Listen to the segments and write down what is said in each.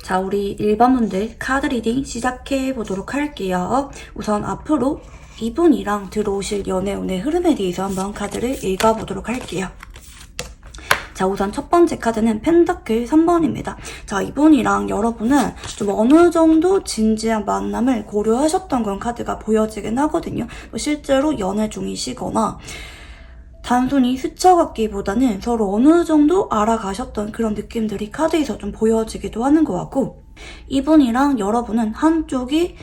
자, 우리 일반분들 카드 리딩 시작해 보도록 할게요. 우선 앞으로 이분이랑 들어오실 연애운의 흐름에 대해서 한번 카드를 읽어보도록 할게요. 자, 우선 첫 번째 카드는 펜타클 3번입니다. 자, 이분이랑 여러분은 좀 어느 정도 진지한 만남을 고려하셨던 그런 카드가 보여지긴 하거든요. 실제로 연애 중이시거나 단순히 스쳐갔기보다는 서로 어느 정도 알아가셨던 그런 느낌들이 카드에서 좀 보여지기도 하는 것 같고, 이분이랑 여러분은 한쪽의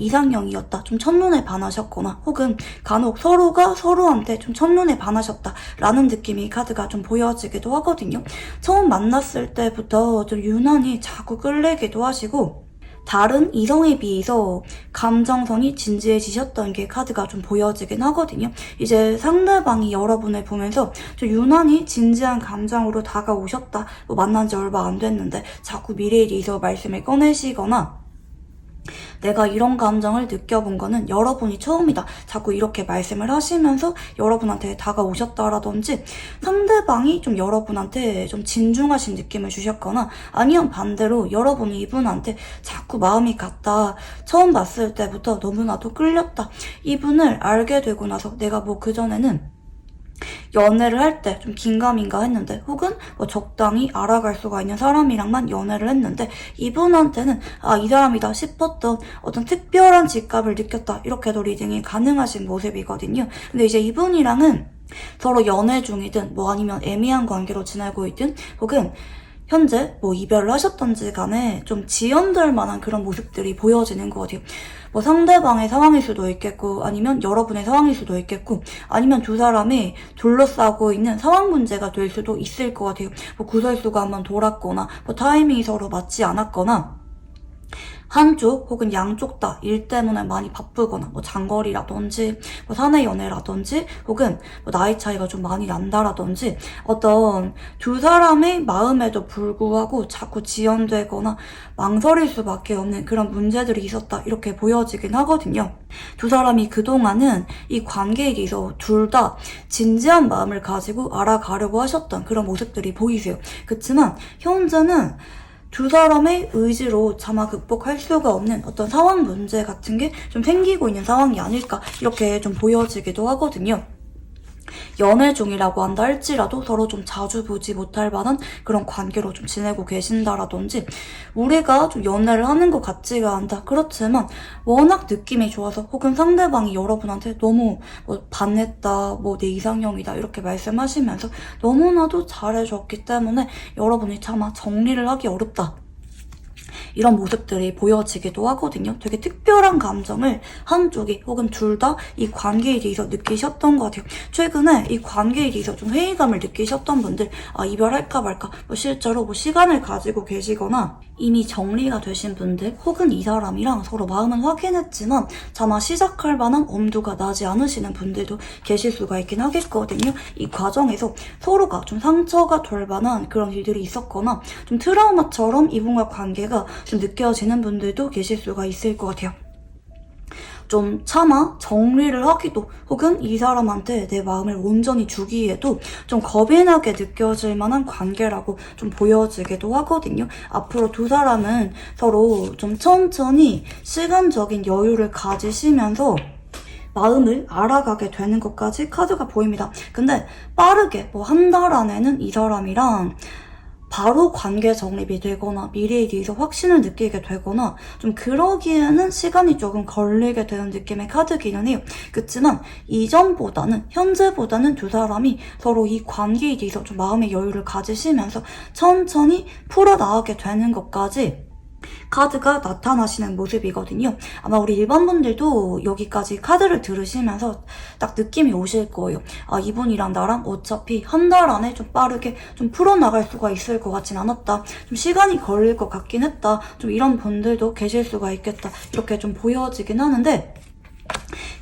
이상형이었다. 좀 첫눈에 반하셨거나 혹은 간혹 서로가 서로한테 좀 첫눈에 반하셨다라는 느낌이 카드가 좀 보여지기도 하거든요. 처음 만났을 때부터 좀 유난히 자꾸 끌리기도 하시고 다른 이성에 비해서 감정선이 진지해지셨던 게 카드가 좀 보여지긴 하거든요. 이제 상대방이 여러분을 보면서 좀 유난히 진지한 감정으로 다가오셨다. 뭐 만난 지 얼마 안 됐는데 자꾸 미래에 대해서 말씀을 꺼내시거나 내가 이런 감정을 느껴본 거는 여러분이 처음이다. 자꾸 이렇게 말씀을 하시면서 여러분한테 다가오셨다라든지 상대방이 좀 여러분한테 좀 진중하신 느낌을 주셨거나 아니면 반대로 여러분이 이분한테 자꾸 마음이 갔다. 처음 봤을 때부터 너무나도 끌렸다. 이분을 알게 되고 나서 내가 뭐 그전에는 연애를 할 때 좀 긴가민가 했는데 혹은 뭐 적당히 알아갈 수가 있는 사람이랑만 연애를 했는데 이분한테는 이 사람이다 싶었던 어떤 특별한 직감을 느꼈다. 이렇게도 리딩이 가능하신 모습이거든요. 근데 이제 이분이랑은 서로 연애 중이든 뭐 아니면 애매한 관계로 지내고 있든 혹은 현재 뭐 이별을 하셨던지 간에 좀 지연될 만한 그런 모습들이 보여지는 것 같아요. 뭐 상대방의 상황일 수도 있겠고 아니면 여러분의 상황일 수도 있겠고 아니면 두 사람이 둘러싸고 있는 상황 문제가 될 수도 있을 것 같아요. 뭐 구설수가 한번 돌았거나 뭐 타이밍이 서로 맞지 않았거나 한쪽 혹은 양쪽 다 일 때문에 많이 바쁘거나 뭐 장거리라든지 뭐 사내 연애라든지 혹은 뭐 나이 차이가 좀 많이 난다라든지 어떤 두 사람의 마음에도 불구하고 자꾸 지연되거나 망설일 수밖에 없는 그런 문제들이 있었다. 이렇게 보여지긴 하거든요. 두 사람이 그동안은 이 관계에 대해서 둘 다 진지한 마음을 가지고 알아가려고 하셨던 그런 모습들이 보이세요. 그렇지만 현재는 두 사람의 의지로 차마 극복할 수가 없는 어떤 상황 문제 같은 게 좀 생기고 있는 상황이 아닐까 이렇게 좀 보여지기도 하거든요. 연애 중이라고 한다 할지라도 서로 좀 자주 보지 못할 만한 그런 관계로 좀 지내고 계신다라든지 우리가 좀 연애를 하는 것 같지가 않다. 그렇지만 워낙 느낌이 좋아서 혹은 상대방이 여러분한테 너무 뭐 반했다, 뭐 내 이상형이다 이렇게 말씀하시면서 너무나도 잘해줬기 때문에 여러분이 차마 정리를 하기 어렵다. 이런 모습들이 보여지기도 하거든요. 되게 특별한 감정을 한쪽이 혹은 둘 다 이 관계에 대해서 느끼셨던 것 같아요. 최근에 이 관계에 대해서 좀 회의감을 느끼셨던 분들 이별할까 말까 뭐 실제로 뭐 시간을 가지고 계시거나 이미 정리가 되신 분들 혹은 이 사람이랑 서로 마음은 확인했지만 차마 시작할 만한 엄두가 나지 않으시는 분들도 계실 수가 있긴 하겠거든요. 이 과정에서 서로가 좀 상처가 될 만한 그런 일들이 있었거나 좀 트라우마처럼 이분과 관계가 좀 느껴지는 분들도 계실 수가 있을 것 같아요. 좀 차마 정리를 하기도 혹은 이 사람한테 내 마음을 온전히 주기에도 좀 겁이 나게 느껴질 만한 관계라고 좀 보여지기도 하거든요. 앞으로 두 사람은 서로 좀 천천히 시간적인 여유를 가지시면서 마음을 알아가게 되는 것까지 카드가 보입니다. 근데 빠르게 뭐 한 달 안에는 이 사람이랑 바로 관계 정립이 되거나 미래에 대해서 확신을 느끼게 되거나 좀 그러기에는 시간이 조금 걸리게 되는 느낌의 카드기는 해요. 그렇지만 이전보다는 현재보다는 두 사람이 서로 이 관계에 대해서 좀 마음의 여유를 가지시면서 천천히 풀어나가게 되는 것까지 카드가 나타나시는 모습이거든요. 아마 우리 일반 분들도 여기까지 카드를 들으시면서 딱 느낌이 오실 거예요. 아, 이분이랑 나랑 어차피 한 달 안에 좀 빠르게 좀 풀어나갈 수가 있을 것 같진 않았다. 좀 시간이 걸릴 것 같긴 했다. 좀 이런 분들도 계실 수가 있겠다. 이렇게 좀 보여지긴 하는데,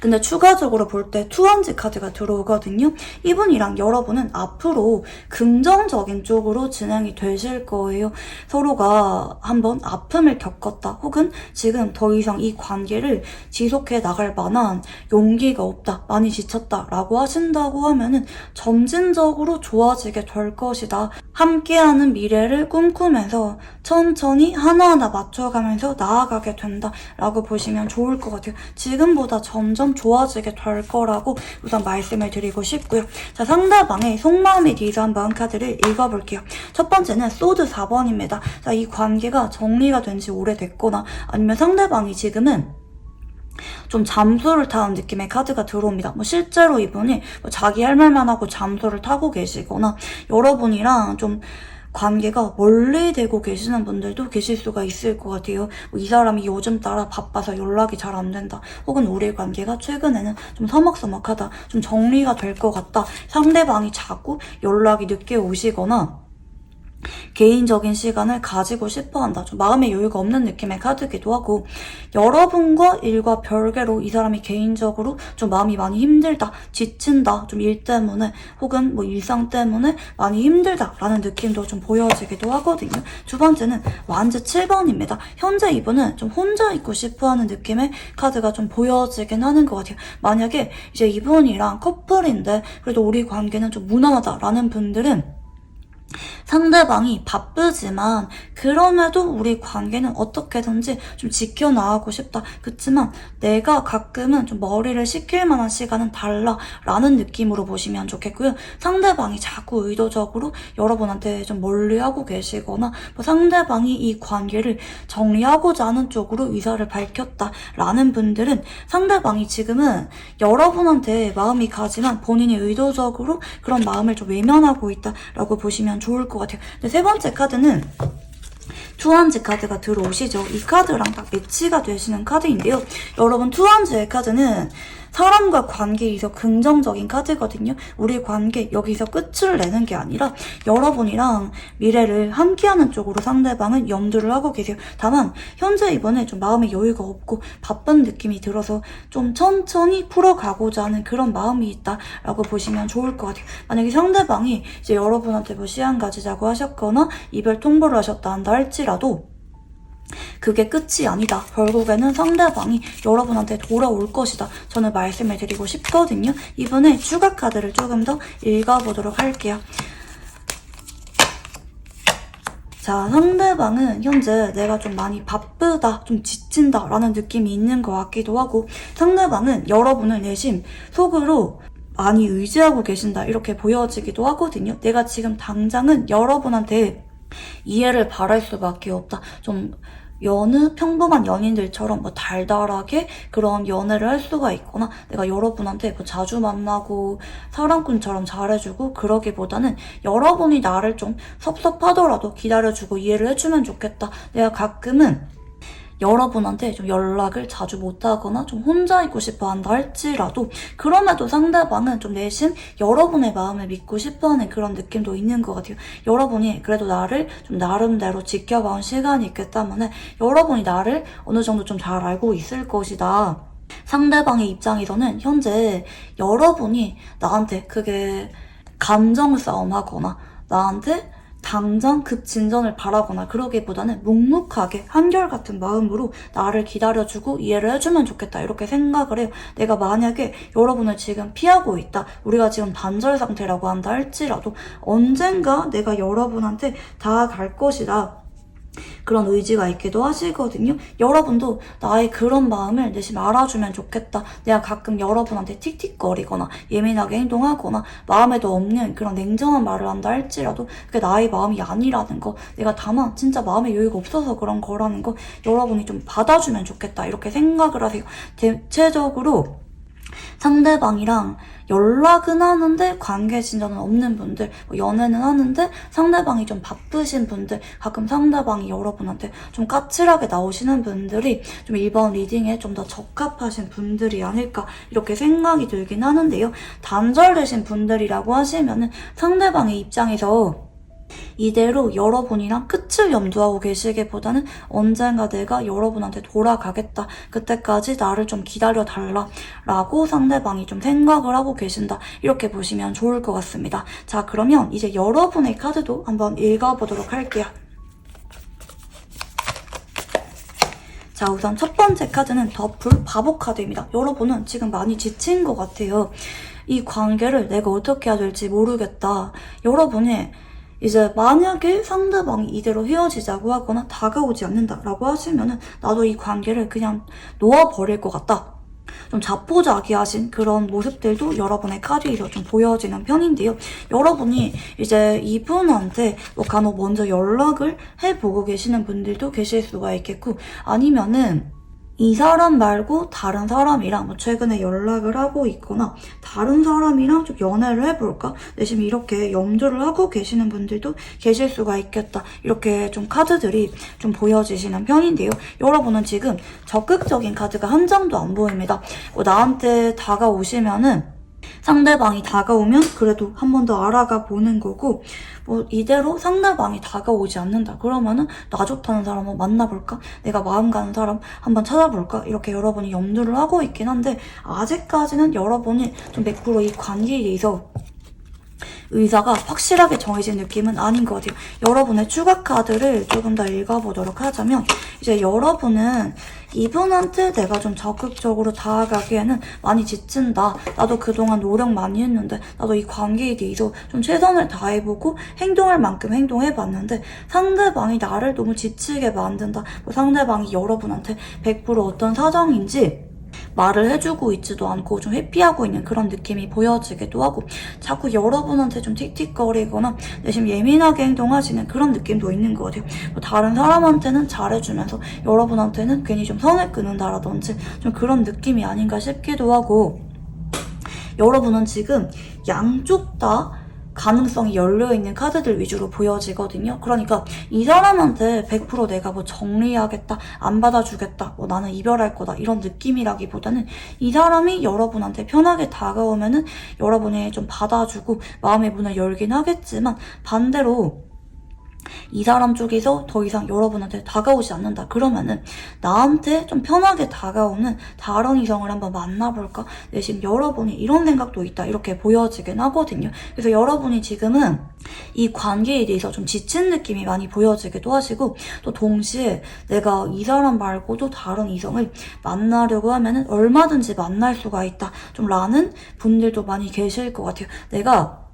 근데 추가적으로 볼 때 투원지 카드가 들어오거든요. 이분이랑 여러분은 앞으로 긍정적인 쪽으로 진행이 되실 거예요. 서로가 한번 아픔을 겪었다, 혹은 지금 더 이상 이 관계를 지속해 나갈 만한 용기가 없다, 많이 지쳤다 라고 하신다고 하면은 점진적으로 좋아지게 될 것이다. 함께하는 미래를 꿈꾸면서 천천히 하나하나 맞춰가면서 나아가게 된다 라고 보시면 좋을 것 같아요. 지금보다 점점 좋아지게 될 거라고 우선 말씀을 드리고 싶고요. 자, 상대방의 속마음에 대해서 한번 카드를 읽어볼게요. 첫 번째는 소드 4번입니다. 자, 이 관계가 정리가 된 지 오래됐거나 아니면 상대방이 지금은 좀 잠수를 타는 느낌의 카드가 들어옵니다. 뭐 실제로 이분이 뭐 자기 할 말만 하고 잠수를 타고 계시거나 여러분이랑 좀 관계가 멀리 되고 계시는 분들도 계실 수가 있을 것 같아요. 뭐 이 사람이 요즘 따라 바빠서 연락이 잘 안 된다, 혹은 우리 관계가 최근에는 좀 서먹서먹하다, 좀 정리가 될 것 같다, 상대방이 자꾸 연락이 늦게 오시거나 개인적인 시간을 가지고 싶어한다, 좀 마음의 여유가 없는 느낌의 카드기도 하고, 여러분과 일과 별개로 이 사람이 개인적으로 좀 마음이 많이 힘들다, 지친다, 좀 일 때문에 혹은 뭐 일상 때문에 많이 힘들다 라는 느낌도 좀 보여지기도 하거든요. 두 번째는 완즈 7번입니다. 현재 이분은 좀 혼자 있고 싶어하는 느낌의 카드가 좀 보여지긴 하는 것 같아요. 만약에 이제 이분이랑 커플인데 그래도 우리 관계는 좀 무난하다 라는 분들은 상대방이 바쁘지만 그럼에도 우리 관계는 어떻게든지 좀 지켜나가고 싶다, 그치만 내가 가끔은 좀 머리를 식힐 만한 시간은 달라 라는 느낌으로 보시면 좋겠고요. 상대방이 자꾸 의도적으로 여러분한테 좀 멀리하고 계시거나 뭐 상대방이 이 관계를 정리하고자 하는 쪽으로 의사를 밝혔다 라는 분들은 상대방이 지금은 여러분한테 마음이 가지만 본인이 의도적으로 그런 마음을 좀 외면하고 있다 라고 보시면 좋을 것 같아요. 근데 세 번째 카드는 투한지 카드가 들어오시죠. 이 카드랑 딱 매치가 되시는 카드인데요. 여러분, 투한지의 카드는 사람과 관계에서 긍정적인 카드거든요. 우리 관계 여기서 끝을 내는 게 아니라 여러분이랑 미래를 함께하는 쪽으로 상대방은 염두를 하고 계세요. 다만 현재 이번에 좀 마음의 여유가 없고 바쁜 느낌이 들어서 좀 천천히 풀어가고자 하는 그런 마음이 있다라고 보시면 좋을 것 같아요. 만약에 상대방이 이제 여러분한테 뭐 시간 가지자고 하셨거나 이별 통보를 하셨다 한다 할지라도 그게 끝이 아니다, 결국에는 상대방이 여러분한테 돌아올 것이다, 저는 말씀을 드리고 싶거든요. 이번에 추가 카드를 조금 더 읽어보도록 할게요. 자, 상대방은 현재 내가 좀 많이 바쁘다, 좀 지친다 라는 느낌이 있는 것 같기도 하고, 상대방은 여러분을 내심 속으로 많이 의지하고 계신다 이렇게 보여지기도 하거든요. 내가 지금 당장은 여러분한테 이해를 바랄 수밖에 없다, 좀 평범한 연인들처럼 뭐 달달하게 그런 연애를 할 수가 있거나 내가 여러분한테 뭐 자주 만나고 사랑꾼처럼 잘해주고 그러기보다는 여러분이 나를 좀 섭섭하더라도 기다려주고 이해를 해주면 좋겠다, 내가 가끔은 여러분한테 좀 연락을 자주 못하거나 좀 혼자 있고 싶어 한다 할지라도 그럼에도 상대방은 좀 내심 여러분의 마음을 믿고 싶어하는 그런 느낌도 있는 것 같아요. 여러분이 그래도 나를 좀 나름대로 지켜봐온 시간이 있기 때문에 여러분이 나를 어느 정도 좀 잘 알고 있을 것이다. 상대방의 입장에서는 현재 여러분이 나한테 그게 감정 싸움하거나 나한테 당장 급진전을 바라거나 그러기보다는 묵묵하게 한결같은 마음으로 나를 기다려주고 이해를 해주면 좋겠다 이렇게 생각을 해요. 내가 만약에 여러분을 지금 피하고 있다, 우리가 지금 단절 상태라고 한다 할지라도 언젠가 내가 여러분한테 다가갈 것이다, 그런 의지가 있기도 하시거든요. 여러분도 나의 그런 마음을 대신 알아주면 좋겠다. 내가 가끔 여러분한테 틱틱거리거나 예민하게 행동하거나 마음에도 없는 그런 냉정한 말을 한다 할지라도 그게 나의 마음이 아니라는 거, 내가 다만 진짜 마음에 여유가 없어서 그런 거라는 거 여러분이 좀 받아주면 좋겠다. 이렇게 생각을 하세요. 대체적으로 상대방이랑 연락은 하는데 관계 진전은 없는 분들, 연애는 하는데 상대방이 좀 바쁘신 분들, 가끔 상대방이 여러분한테 좀 까칠하게 나오시는 분들이 좀 이번 리딩에 좀 더 적합하신 분들이 아닐까 이렇게 생각이 들긴 하는데요. 단절되신 분들이라고 하시면은 상대방의 입장에서 이대로 여러분이랑 끝을 염두하고 계시기보다는 언젠가 내가 여러분한테 돌아가겠다. 그때까지 나를 좀 기다려달라. 라고 상대방이 좀 생각을 하고 계신다. 이렇게 보시면 좋을 것 같습니다. 자, 그러면 이제 여러분의 카드도 한번 읽어보도록 할게요. 자, 우선 첫 번째 카드는 더풀 바보 카드입니다. 여러분은 지금 많이 지친 것 같아요. 이 관계를 내가 어떻게 해야 될지 모르겠다. 여러분이 이제 만약에 상대방이 이대로 헤어지자고 하거나 다가오지 않는다라고 하시면은 나도 이 관계를 그냥 놓아버릴 것 같다. 좀 자포자기하신 그런 모습들도 여러분의 카드에서 좀 보여지는 편인데요. 여러분이 이제 이분한테 간혹 먼저 연락을 해보고 계시는 분들도 계실 수가 있겠고, 아니면은 이 사람 말고 다른 사람이랑 최근에 연락을 하고 있거나 다른 사람이랑 좀 연애를 해볼까? 내심 이렇게 염두를 하고 계시는 분들도 계실 수가 있겠다. 이렇게 좀 카드들이 좀 보여지시는 편인데요. 여러분은 지금 적극적인 카드가 한 장도 안 보입니다. 나한테 다가오시면은 상대방이 다가오면 그래도 한 번 더 알아가 보는 거고, 이대로 상대방이 다가오지 않는다 그러면은 나 좋다는 사람 한번 만나볼까? 내가 마음 가는 사람 한번 찾아볼까? 이렇게 여러분이 염두를 하고 있긴 한데, 아직까지는 여러분이 좀 100% 이 관계에 대해서 의사가 확실하게 정해진 느낌은 아닌 것 같아요. 여러분의 추가 카드를 조금 더 읽어보도록 하자면, 이제 여러분은 이분한테 내가 좀 적극적으로 다가가기에는 많이 지친다. 나도 그동안 노력 많이 했는데, 나도 이 관계에 대해서 좀 최선을 다해보고 행동할 만큼 행동해봤는데 상대방이 나를 너무 지치게 만든다. 상대방이 여러분한테 100% 어떤 사정인지 말을 해주고 있지도 않고 좀 회피하고 있는 그런 느낌이 보여지기도 하고, 자꾸 여러분한테 좀 틱틱거리거나 내심 예민하게 행동하시는 그런 느낌도 있는 것 같아요. 다른 사람한테는 잘해주면서 여러분한테는 괜히 좀 선을 끊는다라든지 좀 그런 느낌이 아닌가 싶기도 하고, 여러분은 지금 양쪽 다 가능성이 열려있는 카드들 위주로 보여지거든요. 그러니까 이 사람한테 100% 내가 정리하겠다, 안 받아주겠다, 나는 이별할 거다 이런 느낌이라기보다는 이 사람이 여러분한테 편하게 다가오면은 여러분이 좀 받아주고 마음의 문을 열긴 하겠지만, 반대로 이 사람 쪽에서 더 이상 여러분한테 다가오지 않는다 그러면은 나한테 좀 편하게 다가오는 다른 이성을 한번 만나볼까? 내심 여러분이 이런 생각도 있다 이렇게 보여지긴 하거든요. 그래서 여러분이 지금은 이 관계에 대해서 좀 지친 느낌이 많이 보여지기도 하시고, 또 동시에 내가 이 사람 말고도 다른 이성을 만나려고 하면은 얼마든지 만날 수가 있다 좀 라는 분들도 많이 계실 것 같아요. 내가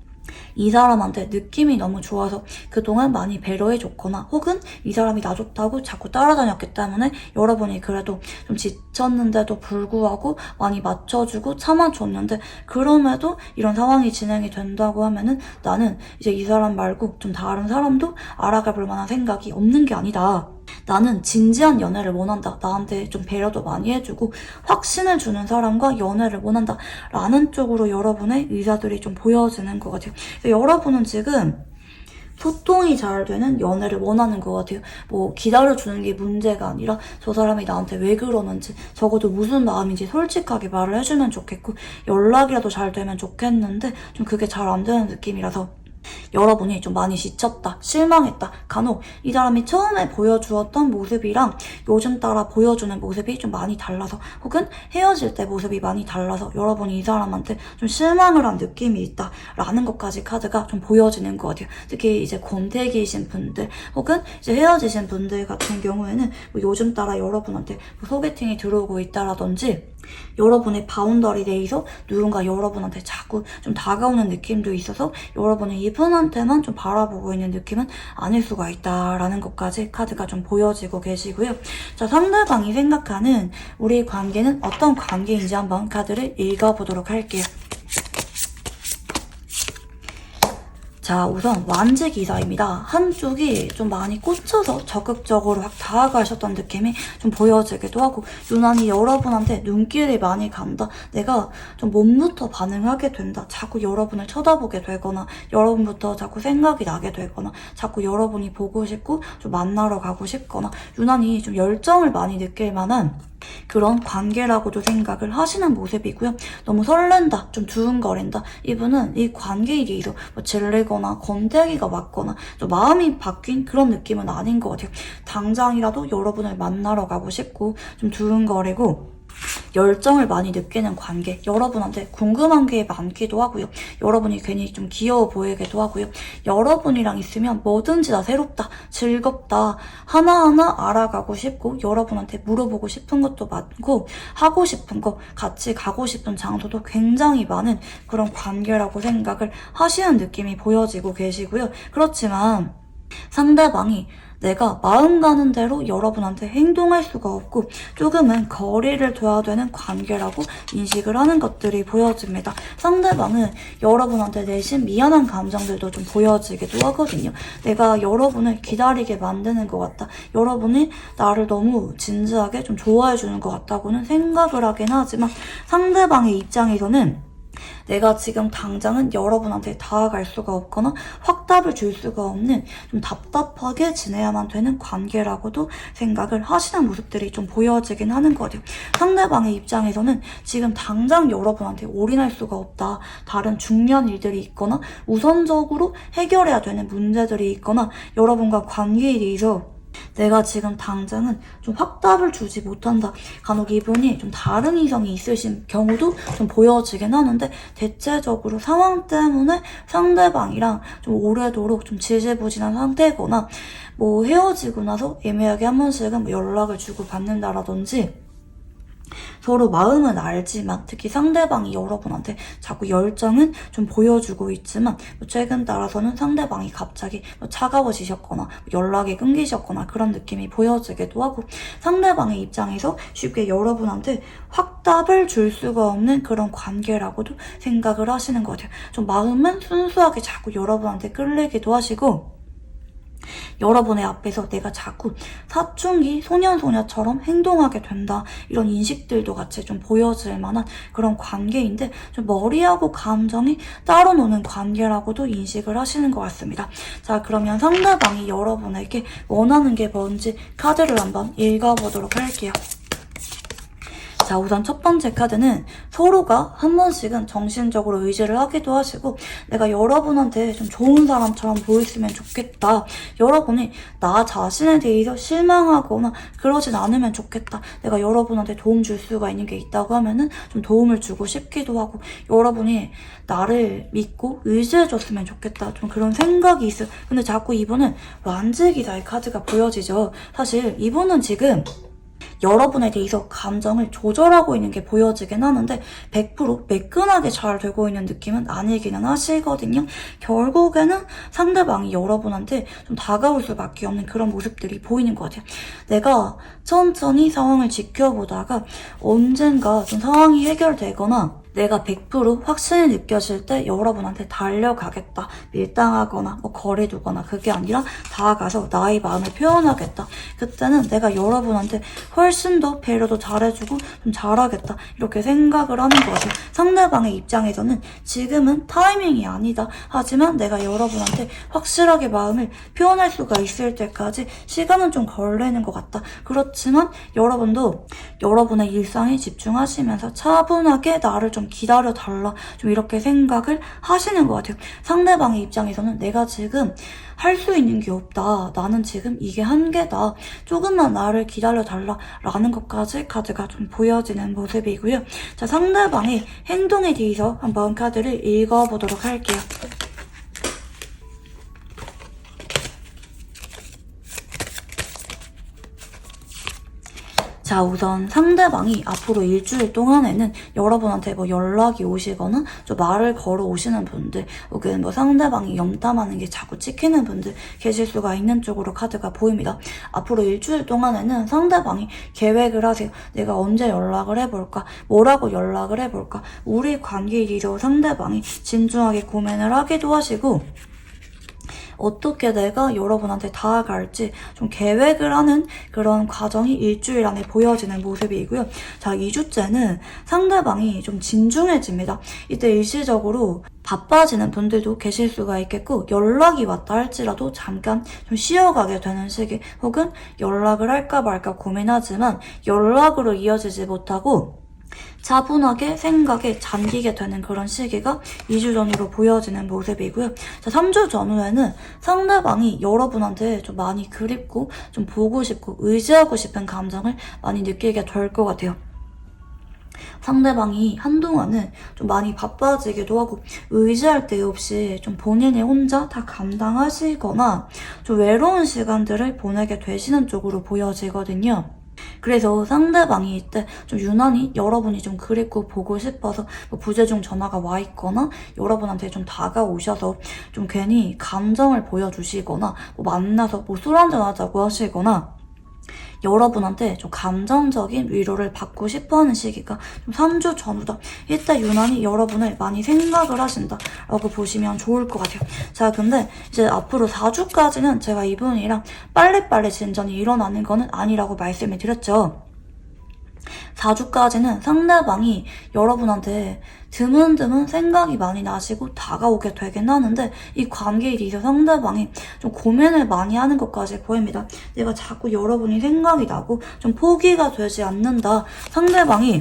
이 사람한테 느낌이 너무 좋아서 그동안 많이 배려해줬거나, 혹은 이 사람이 나 좋다고 자꾸 따라다녔기 때문에 여러분이 그래도 좀 지쳤는데도 불구하고 많이 맞춰주고 참아줬는데, 그럼에도 이런 상황이 진행이 된다고 하면은 나는 이제 이 사람 말고 좀 다른 사람도 알아가볼 만한 생각이 없는 게 아니다. 나는 진지한 연애를 원한다. 나한테 좀 배려도 많이 해주고 확신을 주는 사람과 연애를 원한다. 라는 쪽으로 여러분의 의사들이 좀 보여지는 것 같아요. 여러분은 지금 소통이 잘 되는 연애를 원하는 것 같아요. 기다려주는 게 문제가 아니라 저 사람이 나한테 왜 그러는지, 적어도 무슨 마음인지 솔직하게 말을 해주면 좋겠고, 연락이라도 잘 되면 좋겠는데 좀 그게 잘 안 되는 느낌이라서 여러분이 좀 많이 지쳤다, 실망했다, 간혹 이 사람이 처음에 보여주었던 모습이랑 요즘 따라 보여주는 모습이 좀 많이 달라서, 혹은 헤어질 때 모습이 많이 달라서 여러분이 이 사람한테 좀 실망을 한 느낌이 있다 라는 것까지 카드가 좀 보여지는 것 같아요. 특히 이제 권태기이신 분들, 혹은 이제 헤어지신 분들 같은 경우에는 요즘 따라 여러분한테 소개팅이 들어오고 있다라든지, 여러분의 바운더리 내에서 누군가 여러분한테 자꾸 좀 다가오는 느낌도 있어서 여러분이 이분한테만 좀 바라보고 있는 느낌은 아닐 수가 있다라는 것까지 카드가 좀 보여지고 계시고요. 자, 상대방이 생각하는 우리 관계는 어떤 관계인지 한번 카드를 읽어보도록 할게요. 자, 우선 완지기사입니다. 한쪽이 좀 많이 꽂혀서 적극적으로 확 다가가셨던 느낌이 좀 보여지기도 하고, 유난히 여러분한테 눈길이 많이 간다, 내가 좀 몸부터 반응하게 된다, 자꾸 여러분을 쳐다보게 되거나 여러분부터 자꾸 생각이 나게 되거나 자꾸 여러분이 보고 싶고 좀 만나러 가고 싶거나 유난히 좀 열정을 많이 느낄 만한 그런 관계라고도 생각을 하시는 모습이고요. 너무 설렌다, 좀 두근거린다, 이분은 이 관계에 대해서 뭐 질리거나 건드기가 맞거나 좀 마음이 바뀐 그런 느낌은 아닌 것 같아요. 당장이라도 여러분을 만나러 가고 싶고 좀 두근거리고 열정을 많이 느끼는 관계, 여러분한테 궁금한 게 많기도 하고요. 여러분이 괜히 좀 귀여워 보이기도 하고요. 여러분이랑 있으면 뭐든지 다 새롭다, 즐겁다, 하나하나 알아가고 싶고 여러분한테 물어보고 싶은 것도 많고 하고 싶은 거, 같이 가고 싶은 장소도 굉장히 많은 그런 관계라고 생각을 하시는 느낌이 보여지고 계시고요. 그렇지만 상대방이 내가 마음 가는 대로 여러분한테 행동할 수가 없고 조금은 거리를 둬야 되는 관계라고 인식을 하는 것들이 보여집니다. 상대방은 여러분한테 내심 미안한 감정들도 좀 보여지기도 하거든요. 내가 여러분을 기다리게 만드는 것 같다, 여러분이 나를 너무 진지하게 좀 좋아해 주는 것 같다고는 생각을 하긴 하지만 상대방의 입장에서는 내가 지금 당장은 여러분한테 다가갈 수가 없거나 확답을 줄 수가 없는 좀 답답하게 지내야만 되는 관계라고도 생각을 하시는 모습들이 좀 보여지긴 하는 것 같아요. 상대방의 입장에서는 지금 당장 여러분한테 올인할 수가 없다, 다른 중요한 일들이 있거나 우선적으로 해결해야 되는 문제들이 있거나 여러분과 관계에 대해서 내가 지금 당장은 좀 확답을 주지 못한다, 간혹 이분이 좀 다른 이성이 있으신 경우도 좀 보여지긴 하는데 대체적으로 상황 때문에 상대방이랑 좀 오래도록 좀 지지부진한 상태거나 뭐 헤어지고 나서 애매하게 한 번씩은 뭐 연락을 주고 받는다라든지 서로 마음은 알지만 특히 상대방이 여러분한테 자꾸 열정은 좀 보여주고 있지만 최근 따라서는 상대방이 갑자기 차가워지셨거나 연락이 끊기셨거나 그런 느낌이 보여지기도 하고 상대방의 입장에서 쉽게 여러분한테 확답을 줄 수가 없는 그런 관계라고도 생각을 하시는 것 같아요. 좀 마음은 순수하게 자꾸 여러분한테 끌리기도 하시고 여러분의 앞에서 내가 자꾸 사춘기 소년소녀처럼 행동하게 된다, 이런 인식들도 같이 좀 보여질 만한 그런 관계인데 좀 머리하고 감정이 따로 노는 관계라고도 인식을 하시는 것 같습니다. 자, 그러면 상대방이 여러분에게 원하는 게 뭔지 카드를 한번 읽어보도록 할게요. 자, 우선 첫 번째 카드는 서로가 한 번씩은 정신적으로 의지를 하기도 하시고 내가 여러분한테 좀 좋은 사람처럼 보였으면 좋겠다, 여러분이 나 자신에 대해서 실망하거나 그러진 않으면 좋겠다, 내가 여러분한테 도움 줄 수가 있는 게 있다고 하면은 좀 도움을 주고 싶기도 하고 여러분이 나를 믿고 의지해줬으면 좋겠다, 좀 그런 생각이 있어요. 근데 자꾸 이분은 완지기사의 카드가 보여지죠. 사실 이분은 지금 여러분에 대해서 감정을 조절하고 있는 게 보여지긴 하는데 100% 매끈하게 잘 되고 있는 느낌은 아니기는 하시거든요. 결국에는 상대방이 여러분한테 좀 다가올 수밖에 없는 그런 모습들이 보이는 것 같아요. 내가 천천히 상황을 지켜보다가 언젠가 좀 상황이 해결되거나 내가 100% 확신이 느껴질 때 여러분한테 달려가겠다, 밀당하거나 뭐 거리 두거나 그게 아니라 다가가서 나의 마음을 표현하겠다, 그때는 내가 여러분한테 훨씬 더 배려도 잘해주고 좀 잘하겠다, 이렇게 생각을 하는 것 같아요. 상대방의 입장에서는 지금은 타이밍이 아니다, 하지만 내가 여러분한테 확실하게 마음을 표현할 수가 있을 때까지 시간은 좀 걸리는 것 같다, 그렇지만 여러분도 여러분의 일상에 집중하시면서 차분하게 나를 좀 기다려달라, 좀 이렇게 생각을 하시는 것 같아요. 상대방의 입장에서는 내가 지금 할 수 있는 게 없다, 나는 지금 이게 한계다, 조금만 나를 기다려달라 라는 것까지 카드가 좀 보여지는 모습이고요. 자, 상대방의 행동에 대해서 한번 카드를 읽어보도록 할게요. 자, 우선 상대방이 앞으로 일주일 동안에는 여러분한테 뭐 연락이 오시거나 좀 말을 걸어 오시는 분들, 혹은 뭐 상대방이 염탐하는 게 자꾸 찍히는 분들 계실 수가 있는 쪽으로 카드가 보입니다. 앞으로 일주일 동안에는 상대방이 계획을 하세요. 내가 언제 연락을 해볼까? 뭐라고 연락을 해볼까? 우리 관계에 대해서 상대방이 진중하게 고민을 하기도 하시고, 어떻게 내가 여러분한테 다가갈지 좀 계획을 하는 그런 과정이 일주일 안에 보여지는 모습이고요. 자, 2주째는 상대방이 좀 진중해집니다. 이때 일시적으로 바빠지는 분들도 계실 수가 있겠고, 연락이 왔다 할지라도 잠깐 좀 쉬어가게 되는 시기, 혹은 연락을 할까 말까 고민하지만 연락으로 이어지지 못하고 차분하게 생각에 잠기게 되는 그런 시기가 2주 전으로 보여지는 모습이고요. 자, 3주 전후에는 상대방이 여러분한테 좀 많이 그립고 좀 보고 싶고 의지하고 싶은 감정을 많이 느끼게 될 것 같아요. 상대방이 한동안은 좀 많이 바빠지기도 하고 의지할 데 없이 좀 본인이 혼자 다 감당하시거나 좀 외로운 시간들을 보내게 되시는 쪽으로 보여지거든요. 그래서 상대방이 이때 좀 유난히 여러분이 좀 그립고 보고 싶어서 뭐 부재중 전화가 와 있거나 여러분한테 좀 다가오셔서 좀 괜히 감정을 보여주시거나 뭐 만나서 뭐 술 한잔 하자고 하시거나 여러분한테 좀 감정적인 위로를 받고 싶어하는 시기가 좀 3주 전후다. 이때 유난히 여러분을 많이 생각을 하신다 라고 보시면 좋을 것 같아요. 자, 근데 이제 앞으로 4주까지는 제가 이분이랑 빨리빨리 진전이 일어나는 거는 아니라고 말씀을 드렸죠. 4주까지는 상대방이 여러분한테 드문드문 생각이 많이 나시고 다가오게 되긴 하는데, 이 관계에 대해서 상대방이 좀 고민을 많이 하는 것까지 보입니다. 내가 자꾸 여러분이 생각이 나고 좀 포기가 되지 않는다. 상대방이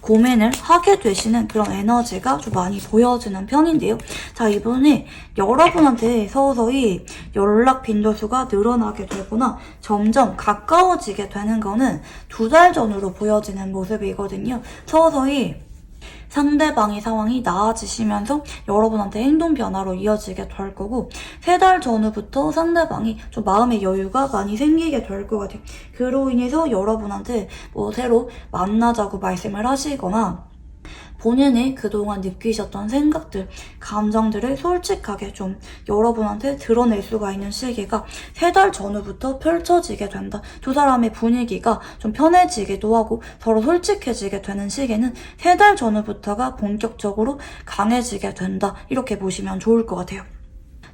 고민을 하게 되시는 그런 에너지가 좀 많이 보여지는 편인데요. 자, 이분이 여러분한테 서서히 연락 빈도수가 늘어나게 되거나 점점 가까워지게 되는 거는 2달 전으로 보여지는 모습이거든요. 서서히 상대방의 상황이 나아지시면서 여러분한테 행동 변화로 이어지게 될 거고, 3달 전후부터 상대방이 좀 마음의 여유가 많이 생기게 될 것 같아요. 그로 인해서 여러분한테 뭐 새로 만나자고 말씀을 하시거나 본인이 그동안 느끼셨던 생각들, 감정들을 솔직하게 좀 여러분한테 드러낼 수가 있는 시기가 3달 전후부터 펼쳐지게 된다. 두 사람의 분위기가 좀 편해지기도 하고 서로 솔직해지게 되는 시기는 3달 전후부터가 본격적으로 강해지게 된다. 이렇게 보시면 좋을 것 같아요.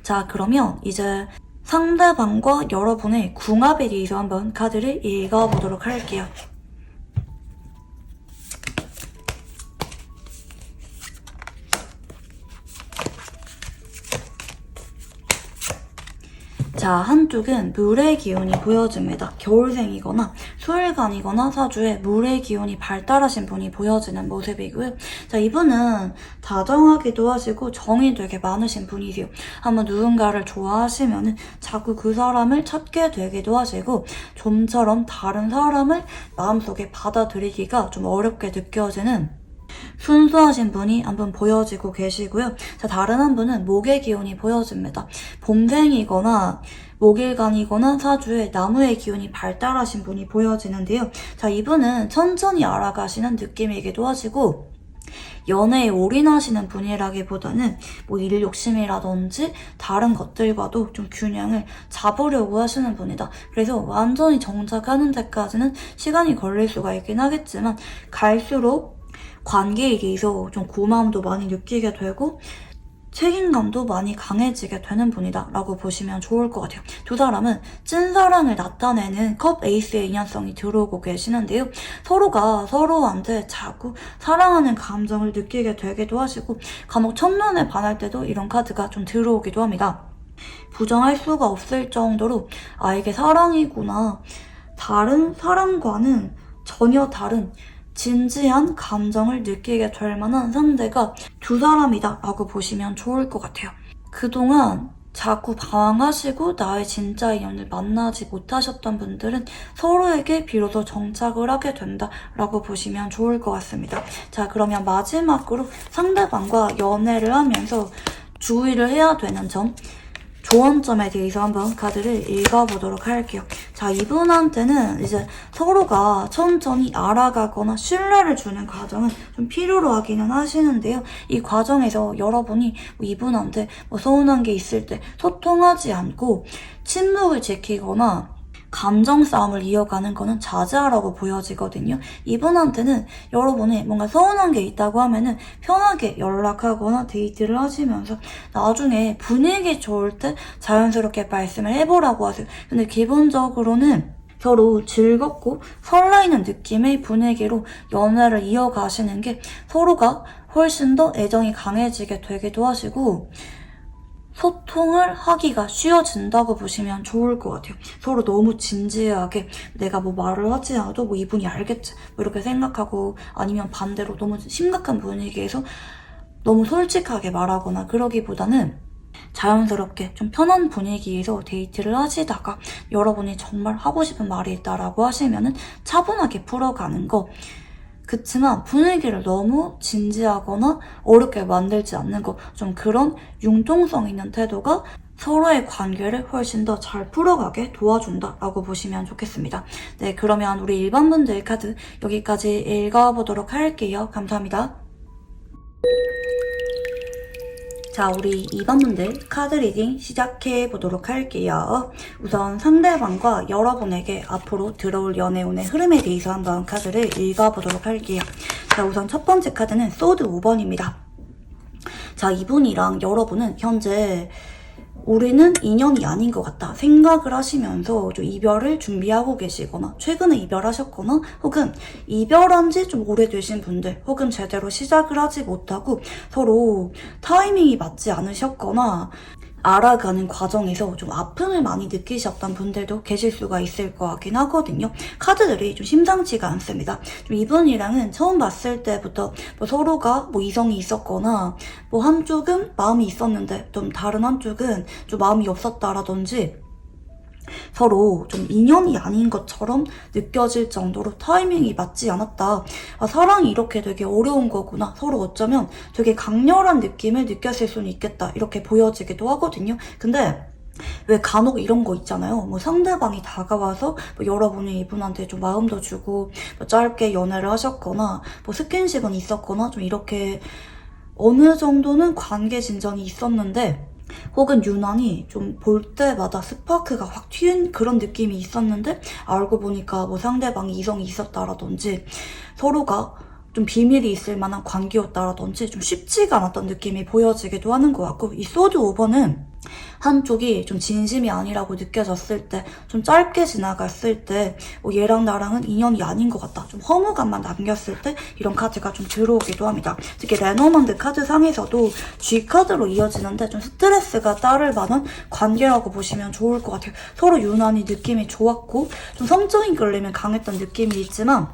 자, 그러면 이제 상대방과 여러분의 궁합에 대해서 한번 카드를 읽어보도록 할게요. 자, 한쪽은 물의 기운이 보여집니다. 겨울생이거나 수일간이거나 사주에 물의 기운이 발달하신 분이 보여지는 모습이고요. 자, 이분은 다정하기도 하시고 정이 되게 많으신 분이세요. 한번 누군가를 좋아하시면은 자꾸 그 사람을 찾게 되기도 하시고, 좀처럼 다른 사람을 마음속에 받아들이기가 좀 어렵게 느껴지는 순수하신 분이 한 분 보여지고 계시고요. 자, 다른 한 분은 목의 기운이 보여집니다. 봄생이거나 목일간이거나 사주에 나무의 기운이 발달하신 분이 보여지는데요. 자, 이분은 천천히 알아가시는 느낌이기도 하시고, 연애에 올인하시는 분이라기보다는 뭐 일 욕심이라든지 다른 것들과도 좀 균형을 잡으려고 하시는 분이다. 그래서 완전히 정착하는 데까지는 시간이 걸릴 수가 있긴 하겠지만, 갈수록 관계에 대해서 좀 고마움도 많이 느끼게 되고 책임감도 많이 강해지게 되는 분이다 라고 보시면 좋을 것 같아요. 두 사람은 찐사랑을 나타내는 컵 에이스의 인연성이 들어오고 계시는데요. 서로가 서로한테 자꾸 사랑하는 감정을 느끼게 되기도 하시고, 간혹 첫눈에 반할 때도 이런 카드가 좀 들어오기도 합니다. 부정할 수가 없을 정도로 이게 사랑이구나, 다른 사랑과는 전혀 다른 진지한 감정을 느끼게 될 만한 상대가 두 사람이다 라고 보시면 좋을 것 같아요. 그동안 자꾸 방황하시고 나의 진짜 인연을 만나지 못하셨던 분들은 서로에게 비로소 정착을 하게 된다 라고 보시면 좋을 것 같습니다. 자, 그러면 마지막으로 상대방과 연애를 하면서 주의를 해야 되는 점, 조언점에 대해서 한번 카드를 읽어보도록 할게요. 자, 이분한테는 이제 서로가 천천히 알아가거나 신뢰를 주는 과정은 좀 필요로 하기는 하시는데요. 이 과정에서 여러분이 뭐 이분한테 뭐 서운한 게 있을 때 소통하지 않고 침묵을 지키거나 감정 싸움을 이어가는 거는 자제하라고 보여지거든요. 이분한테는 여러분이 뭔가 서운한 게 있다고 하면은 편하게 연락하거나 데이트를 하시면서 나중에 분위기 좋을 때 자연스럽게 말씀을 해보라고 하세요. 근데 기본적으로는 서로 즐겁고 설레이는 느낌의 분위기로 연애를 이어가시는 게 서로가 훨씬 더 애정이 강해지게 되기도 하시고 소통을 하기가 쉬워진다고 보시면 좋을 것 같아요. 서로 너무 진지하게 내가 뭐 말을 하지 않아도 뭐 이분이 알겠지 뭐 이렇게 생각하고 아니면 반대로 너무 심각한 분위기에서 너무 솔직하게 말하거나 그러기보다는 자연스럽게 좀 편한 분위기에서 데이트를 하시다가 여러분이 정말 하고 싶은 말이 있다라고 하시면은 차분하게 풀어가는 거. 그치만 분위기를 너무 진지하거나 어렵게 만들지 않는 거, 좀 그런 융통성 있는 태도가 서로의 관계를 훨씬 더 잘 풀어가게 도와준다라고 보시면 좋겠습니다. 네, 그러면 우리 일반 분들 카드 여기까지 읽어보도록 할게요. 감사합니다. 자, 우리 2번분들 카드 리딩 시작해보도록 할게요. 우선 상대방과 여러분에게 앞으로 들어올 연애운의 흐름에 대해서 한번 카드를 읽어보도록 할게요. 자, 우선 첫 번째 카드는 소드 5번입니다. 자, 이분이랑 여러분은 현재 우리는 인연이 아닌 것 같다 생각을 하시면서 좀 이별을 준비하고 계시거나 최근에 이별하셨거나 혹은 이별한 지 좀 오래되신 분들 혹은 제대로 시작을 하지 못하고 서로 타이밍이 맞지 않으셨거나 알아가는 과정에서 좀 아픔을 많이 느끼셨던 분들도 계실 수가 있을 것 같긴 하거든요. 카드들이 좀 심상치가 않습니다. 좀 이분이랑은 처음 봤을 때부터 뭐 서로가 뭐 이성이 있었거나 뭐 한쪽은 마음이 있었는데 좀 다른 한쪽은 좀 마음이 없었다라든지 서로 좀 인연이 아닌 것처럼 느껴질 정도로 타이밍이 맞지 않았다. 아, 사랑이 이렇게 되게 어려운 거구나. 서로 어쩌면 되게 강렬한 느낌을 느꼈을 수는 있겠다. 이렇게 보여지기도 하거든요. 근데 왜 간혹 이런 거 있잖아요. 뭐 상대방이 다가와서 뭐 여러분이 이분한테 좀 마음도 주고 뭐 짧게 연애를 하셨거나 뭐 스킨십은 있었거나 좀 이렇게 어느 정도는 관계 진전이 있었는데 혹은 유난히 좀 볼 때마다 스파크가 확 튀는 그런 느낌이 있었는데 알고 보니까 뭐 상대방이 이성이 있었다라든지 서로가 좀 비밀이 있을 만한 관계였다라든지 좀 쉽지가 않았던 느낌이 보여지기도 하는 것 같고 이 소드 5번은 한쪽이 좀 진심이 아니라고 느껴졌을 때 좀 짧게 지나갔을 때 얘랑 나랑은 인연이 아닌 것 같다 좀 허무감만 남겼을 때 이런 카드가 좀 들어오기도 합니다. 특히 레너먼드 카드 상에서도 G카드로 이어지는데 좀 스트레스가 따를 만한 관계라고 보시면 좋을 것 같아요. 서로 유난히 느낌이 좋았고 좀 성적인 끌림이 강했던 느낌이 있지만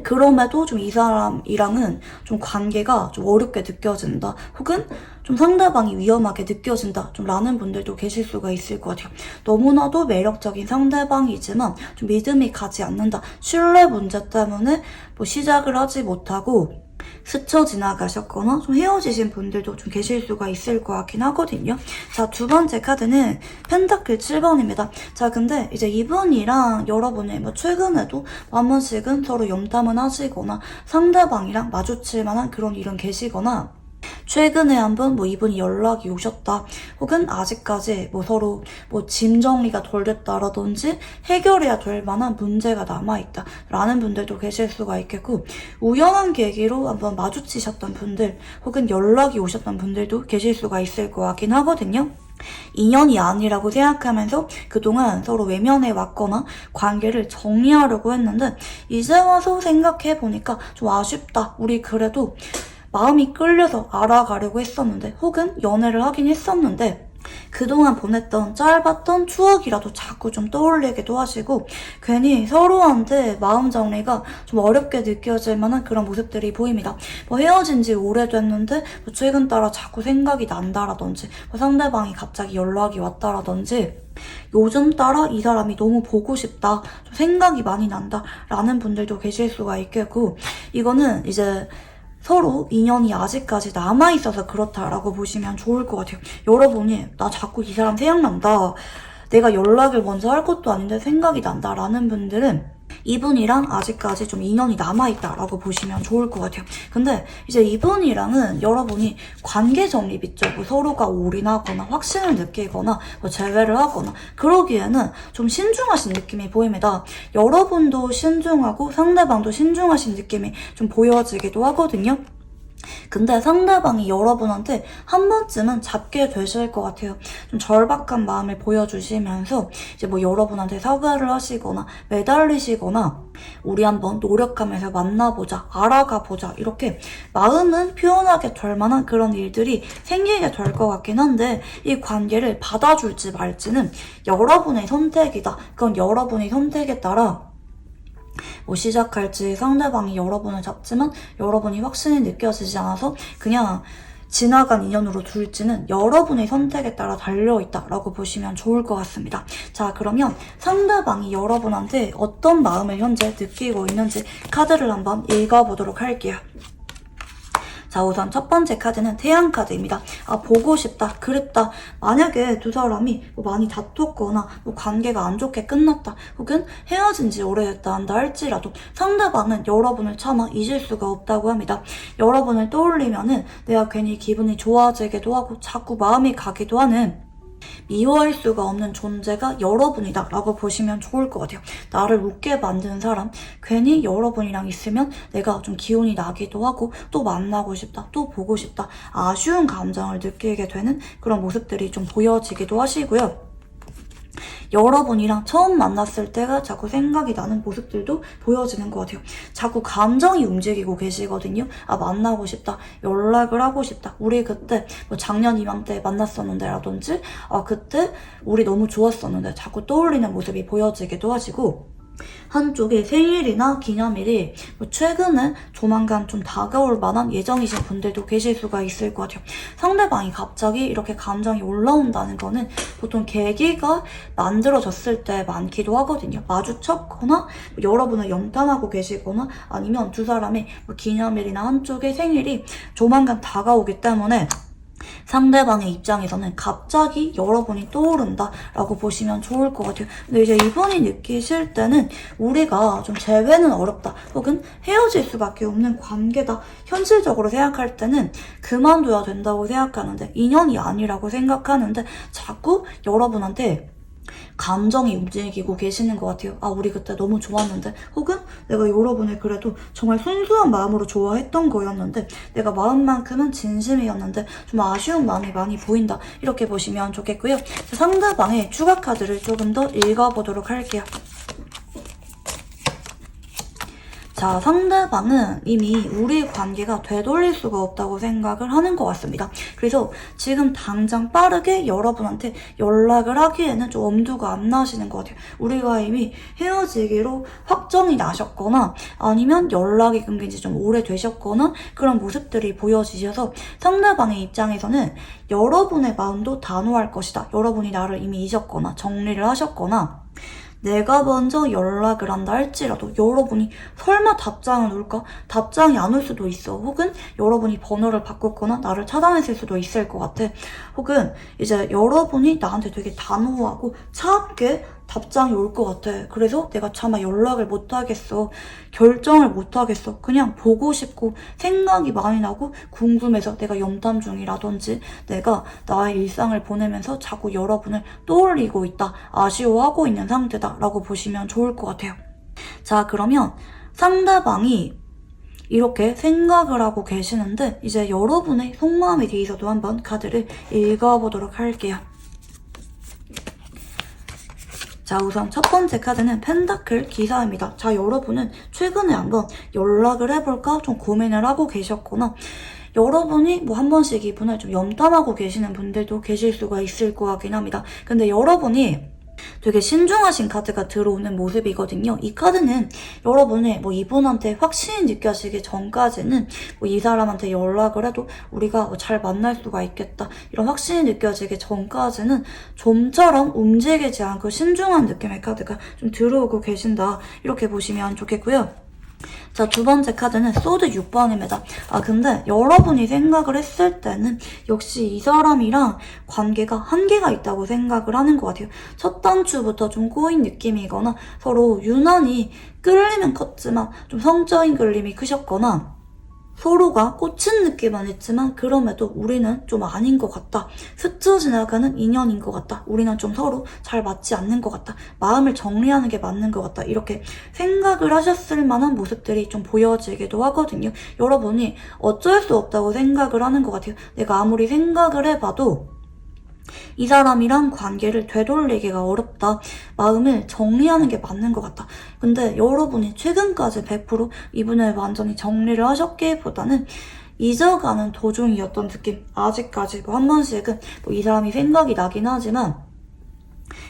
그럼에도 좀 이 사람이랑은 좀 관계가 좀 어렵게 느껴진다 혹은 좀 상대방이 위험하게 느껴진다 좀 라는 분들도 계실 수가 있을 것 같아요. 너무나도 매력적인 상대방이지만 좀 믿음이 가지 않는다. 신뢰 문제 때문에 뭐 시작을 하지 못하고 스쳐 지나가셨거나 좀 헤어지신 분들도 좀 계실 수가 있을 것 같긴 하거든요. 자, 두 번째 카드는 펜타클 7번입니다. 자, 근데 이제 이분이랑 여러분이 뭐 최근에도 한 번씩은 서로 염탐은 하시거나 상대방이랑 마주칠 만한 그런 일은 계시거나 최근에 한번 뭐 이분이 연락이 오셨다 혹은 아직까지 뭐 서로 뭐 짐 정리가 덜 됐다라든지 해결해야 될 만한 문제가 남아있다 라는 분들도 계실 수가 있겠고 우연한 계기로 한번 마주치셨던 분들 혹은 연락이 오셨던 분들도 계실 수가 있을 것 같긴 하거든요. 인연이 아니라고 생각하면서 그동안 서로 외면해 왔거나 관계를 정리하려고 했는데 이제 와서 생각해보니까 좀 아쉽다. 우리 그래도 마음이 끌려서 알아가려고 했었는데 혹은 연애를 하긴 했었는데 그동안 보냈던 짧았던 추억이라도 자꾸 좀 떠올리기도 하시고 괜히 서로한테 마음 정리가 좀 어렵게 느껴질 만한 그런 모습들이 보입니다. 뭐 헤어진 지 오래됐는데 뭐 최근 따라 자꾸 생각이 난다라든지 뭐 상대방이 갑자기 연락이 왔다라든지 요즘 따라 이 사람이 너무 보고 싶다 좀 생각이 많이 난다 라는 분들도 계실 수가 있겠고 이거는 이제 서로 인연이 아직까지 남아있어서 그렇다라고 보시면 좋을 것 같아요. 여러분이 나 자꾸 이 사람 생각난다. 내가 연락을 먼저 할 것도 아닌데 생각이 난다 라는 분들은 이분이랑 아직까지 좀 인연이 남아있다라고 보시면 좋을 것 같아요. 근데 이제 이분이랑은 여러분이 관계 정립 있죠. 뭐 서로가 올인하거나 확신을 느끼거나 뭐 재회를 하거나 그러기에는 좀 신중하신 느낌이 보입니다. 여러분도 신중하고 상대방도 신중하신 느낌이 좀 보여지기도 하거든요. 근데 상대방이 여러분한테 한 번쯤은 잡게 되실 것 같아요. 좀 절박한 마음을 보여주시면서 이제 뭐 여러분한테 사과를 하시거나 매달리시거나 우리 한번 노력하면서 만나보자, 알아가보자 이렇게 마음은 표현하게 될 만한 그런 일들이 생기게 될 것 같긴 한데 이 관계를 받아줄지 말지는 여러분의 선택이다. 그건 여러분의 선택에 따라 뭐 시작할지 상대방이 여러분을 잡지만 여러분이 확신이 느껴지지 않아서 그냥 지나간 인연으로 둘지는 여러분의 선택에 따라 달려있다라고 보시면 좋을 것 같습니다. 자, 그러면 상대방이 여러분한테 어떤 마음을 현재 느끼고 있는지 카드를 한번 읽어보도록 할게요. 자, 우선 첫 번째 카드는 태양 카드입니다. 아, 보고 싶다, 그립다. 만약에 두 사람이 뭐 많이 다퉜거나 뭐 관계가 안 좋게 끝났다 혹은 헤어진 지 오래됐다 한다 할지라도 상대방은 여러분을 차마 잊을 수가 없다고 합니다. 여러분을 떠올리면은 내가 괜히 기분이 좋아지기도 하고 자꾸 마음이 가기도 하는 미워할 수가 없는 존재가 여러분이다 라고 보시면 좋을 것 같아요. 나를 웃게 만든 사람, 괜히 여러분이랑 있으면 내가 좀 기운이 나기도 하고 또 만나고 싶다, 또 보고 싶다, 아쉬운 감정을 느끼게 되는 그런 모습들이 좀 보여지기도 하시고요. 여러분이랑 처음 만났을 때가 자꾸 생각이 나는 모습들도 보여지는 것 같아요. 자꾸 감정이 움직이고 계시거든요. 아, 만나고 싶다, 연락을 하고 싶다, 우리 그때 뭐 작년 이맘때 만났었는데 라든지 아, 그때 우리 너무 좋았었는데 자꾸 떠올리는 모습이 보여지기도 하시고 한쪽에 생일이나 기념일이 뭐 최근에 조만간 좀 다가올 만한 예정이신 분들도 계실 수가 있을 것 같아요. 상대방이 갑자기 이렇게 감정이 올라온다는 거는 보통 계기가 만들어졌을 때 많기도 하거든요. 마주쳤거나 뭐 여러분을 염탐하고 계시거나 아니면 두 사람의 뭐 기념일이나 한쪽의 생일이 조만간 다가오기 때문에 상대방의 입장에서는 갑자기 여러분이 떠오른다 라고 보시면 좋을 것 같아요. 근데 이제 이분이 느끼실 때는 우리가 좀 재회는 어렵다 혹은 헤어질 수밖에 없는 관계다 현실적으로 생각할 때는 그만둬야 된다고 생각하는데 인연이 아니라고 생각하는데 자꾸 여러분한테 감정이 움직이고 계시는 것 같아요. 아, 우리 그때 너무 좋았는데 혹은 내가 여러분을 그래도 정말 순수한 마음으로 좋아했던 거였는데 내가 마음만큼은 진심이었는데 좀 아쉬운 마음이 많이 보인다. 이렇게 보시면 좋겠고요. 상대방의 추가 카드를 조금 더 읽어보도록 할게요. 자, 상대방은 이미 우리 관계가 되돌릴 수가 없다고 생각을 하는 것 같습니다. 그래서 지금 당장 빠르게 여러분한테 연락을 하기에는 좀 엄두가 안 나시는 것 같아요. 우리가 이미 헤어지기로 확정이 나셨거나 아니면 연락이 끊긴 지 좀 오래되셨거나 그런 모습들이 보여지셔서 상대방의 입장에서는 여러분의 마음도 단호할 것이다. 여러분이 나를 이미 잊었거나 정리를 하셨거나 내가 먼저 연락을 한다 할지라도 여러분이 설마 답장을 올까? 답장이 안 올 수도 있어. 혹은 여러분이 번호를 바꿨거나 나를 차단했을 수도 있을 것 같아. 혹은 이제 여러분이 나한테 되게 단호하고 차갑게 답장이 올 것 같아. 그래서 내가 차마 연락을 못 하겠어. 결정을 못 하겠어. 그냥 보고 싶고 생각이 많이 나고 궁금해서 내가 염탐 중이라든지 내가 나의 일상을 보내면서 자꾸 여러분을 떠올리고 있다. 아쉬워하고 있는 상태다. 라고 보시면 좋을 것 같아요. 자, 그러면 상대방이 이렇게 생각을 하고 계시는데 이제 여러분의 속마음에 대해서도 한번 카드를 읽어보도록 할게요. 자, 우선 첫 번째 카드는 펜타클 기사입니다. 자, 여러분은 최근에 한번 연락을 해볼까 좀 고민을 하고 계셨거나 여러분이 뭐 한 번씩 이분을 좀 염탐하고 계시는 분들도 계실 수가 있을 것 같긴 합니다. 근데 여러분이 되게 신중하신 카드가 들어오는 모습이거든요. 이 카드는 여러분이 뭐 이분한테 확신이 느껴지기 전까지는 뭐 이 사람한테 연락을 해도 우리가 뭐 잘 만날 수가 있겠다 이런 확신이 느껴지기 전까지는 좀처럼 움직이지 않고 신중한 느낌의 카드가 좀 들어오고 계신다 이렇게 보시면 좋겠고요. 자, 두 번째 카드는 소드 6번입니다. 근데 여러분이 생각을 했을 때는 역시 이 사람이랑 관계가 한계가 있다고 생각을 하는 것 같아요. 첫 단추부터 좀 꼬인 느낌이거나 서로 유난히 끌림은 컸지만 좀 성적인 끌림이 크셨거나 서로가 꽂힌 느낌은 있지만 그럼에도 우리는 좀 아닌 것 같다. 스쳐 지나가는 인연인 것 같다. 우리는 좀 서로 잘 맞지 않는 것 같다. 마음을 정리하는 게 맞는 것 같다. 이렇게 생각을 하셨을 만한 모습들이 좀 보여지기도 하거든요. 여러분이 어쩔 수 없다고 생각을 하는 것 같아요. 내가 아무리 생각을 해봐도 이 사람이랑 관계를 되돌리기가 어렵다. 마음을 정리하는 게 맞는 것 같다. 근데 여러분이 최근까지 100% 이분을 완전히 정리를 하셨기보다는 잊어가는 도중이었던 느낌. 아직까지 한 번씩은 이 사람이 생각이 나긴 하지만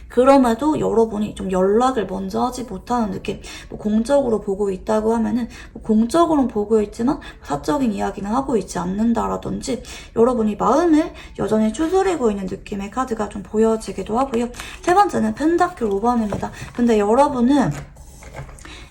그럼에도 여러분이 좀 연락을 먼저 하지 못하는 느낌. 공적으로 보고 있다고 하면은 공적으로는 보고 있지만 사적인 이야기는 하고 있지 않는다라든지 여러분이 마음을 여전히 추스리고 있는 느낌의 카드가 좀 보여지기도 하고요. 세 번째는 펜타클 5번입니다. 근데 여러분은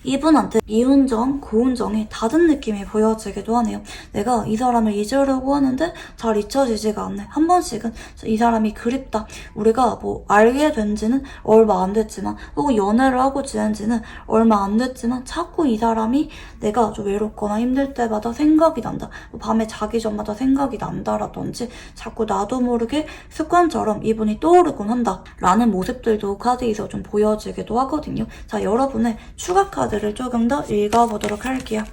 이분한테 이운정, 고운정이 닫은 느낌이 보여지기도 하네요. 내가 이 사람을 잊으려고 하는데 잘 잊혀지지가 않네. 한 번씩은 이 사람이 그립다. 우리가 알게 된 지는 얼마 안 됐지만 혹은 연애를 하고 지낸 지는 얼마 안 됐지만 자꾸 이 사람이 내가 좀 외롭거나 힘들 때마다 생각이 난다. 밤에 자기 전마다 생각이 난다라든지 자꾸 나도 모르게 습관처럼 이분이 떠오르곤 한다. 라는 모습들도 카드에서 좀 보여지기도 하거든요. 자, 여러분의 추가 카드를 조금 더 읽어보도록 할게요.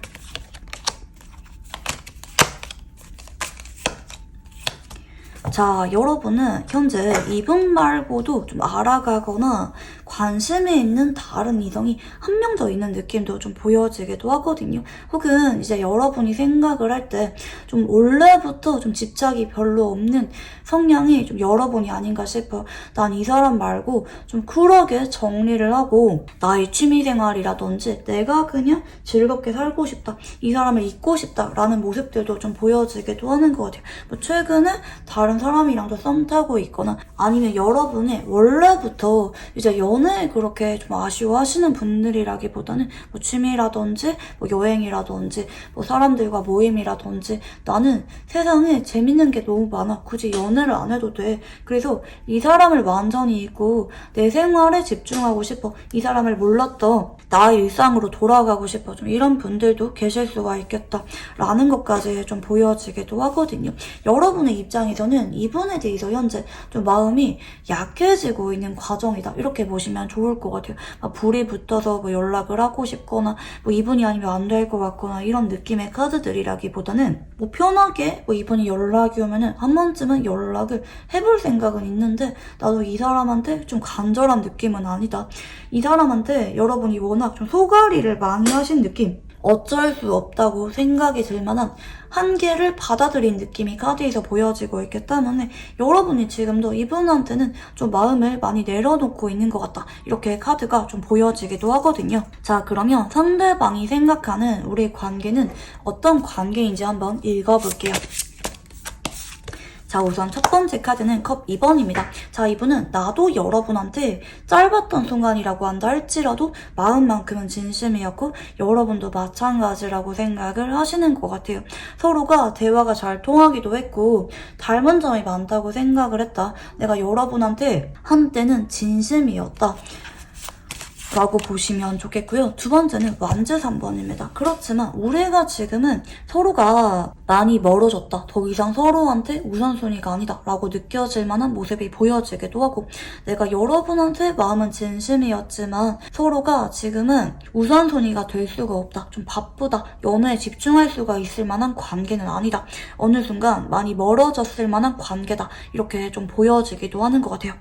자, 여러분은 현재 이분 말고도 좀 알아가거나 관심이 있는 다른 이성이 한 명 더 있는 느낌도 좀 보여지기도 하거든요. 혹은 이제 여러분이 생각을 할 때 좀 원래부터 좀 집착이 별로 없는 성향이 좀 여러분이 아닌가 싶어요. 난 이 사람 말고 좀 쿨하게 정리를 하고 나의 취미생활이라든지 내가 그냥 즐겁게 살고 싶다. 이 사람을 잊고 싶다. 라는 모습들도 좀 보여지기도 하는 것 같아요. 최근에 다른 사람이랑도 썸 타고 있거나 아니면 여러분이 원래부터 이제 연애에 그렇게 좀 아쉬워하시는 분들이라기보다는 취미라든지 여행이라든지 사람들과 모임이라든지 나는 세상에 재밌는 게 너무 많아. 굳이 연애를 안 해도 돼. 그래서 이 사람을 완전히 잊고 내 생활에 집중하고 싶어. 이 사람을 몰랐던 나의 일상으로 돌아가고 싶어. 좀 이런 분들도 계실 수가 있겠다. 라는 것까지 좀 보여지기도 하거든요. 여러분의 입장에서는 이분에 대해서 현재 좀 마음이 약해지고 있는 과정이다. 이렇게 보시면 좋을 것 같아요. 불이 붙어서 연락을 하고 싶거나 이분이 아니면 안 될 것 같거나 이런 느낌의 카드들이라기보다는 편하게 이분이 연락이 오면은 한 번쯤은 연락을 해볼 생각은 있는데 나도 이 사람한테 좀 간절한 느낌은 아니다. 이 사람한테 여러분이 워낙 좀 소갈이를 많이 하신 느낌. 어쩔 수 없다고 생각이 들 만한 한계를 받아들인 느낌이 카드에서 보여지고 있기 때문에 여러분이 지금도 이분한테는 좀 마음을 많이 내려놓고 있는 것 같다. 이렇게 카드가 좀 보여지기도 하거든요. 자, 그러면 상대방이 생각하는 우리 관계는 어떤 관계인지 한번 읽어볼게요. 자, 우선 첫 번째 카드는 컵 2번입니다. 자, 이분은 나도 여러분한테 짧았던 순간이라고 한다 할지라도 마음만큼은 진심이었고 여러분도 마찬가지라고 생각을 하시는 것 같아요. 서로가 대화가 잘 통하기도 했고 닮은 점이 많다고 생각을 했다. 내가 여러분한테 한때는 진심이었다. 라고 보시면 좋겠고요. 두 번째는 완즈 3번입니다. 그렇지만 우리가 지금은 서로가 많이 멀어졌다. 더 이상 서로한테 우선순위가 아니다. 라고 느껴질 만한 모습이 보여지기도 하고 내가 여러분한테 마음은 진심이었지만 서로가 지금은 우선순위가 될 수가 없다. 좀 바쁘다. 연애에 집중할 수가 있을 만한 관계는 아니다. 어느 순간 많이 멀어졌을 만한 관계다. 이렇게 좀 보여지기도 하는 것 같아요.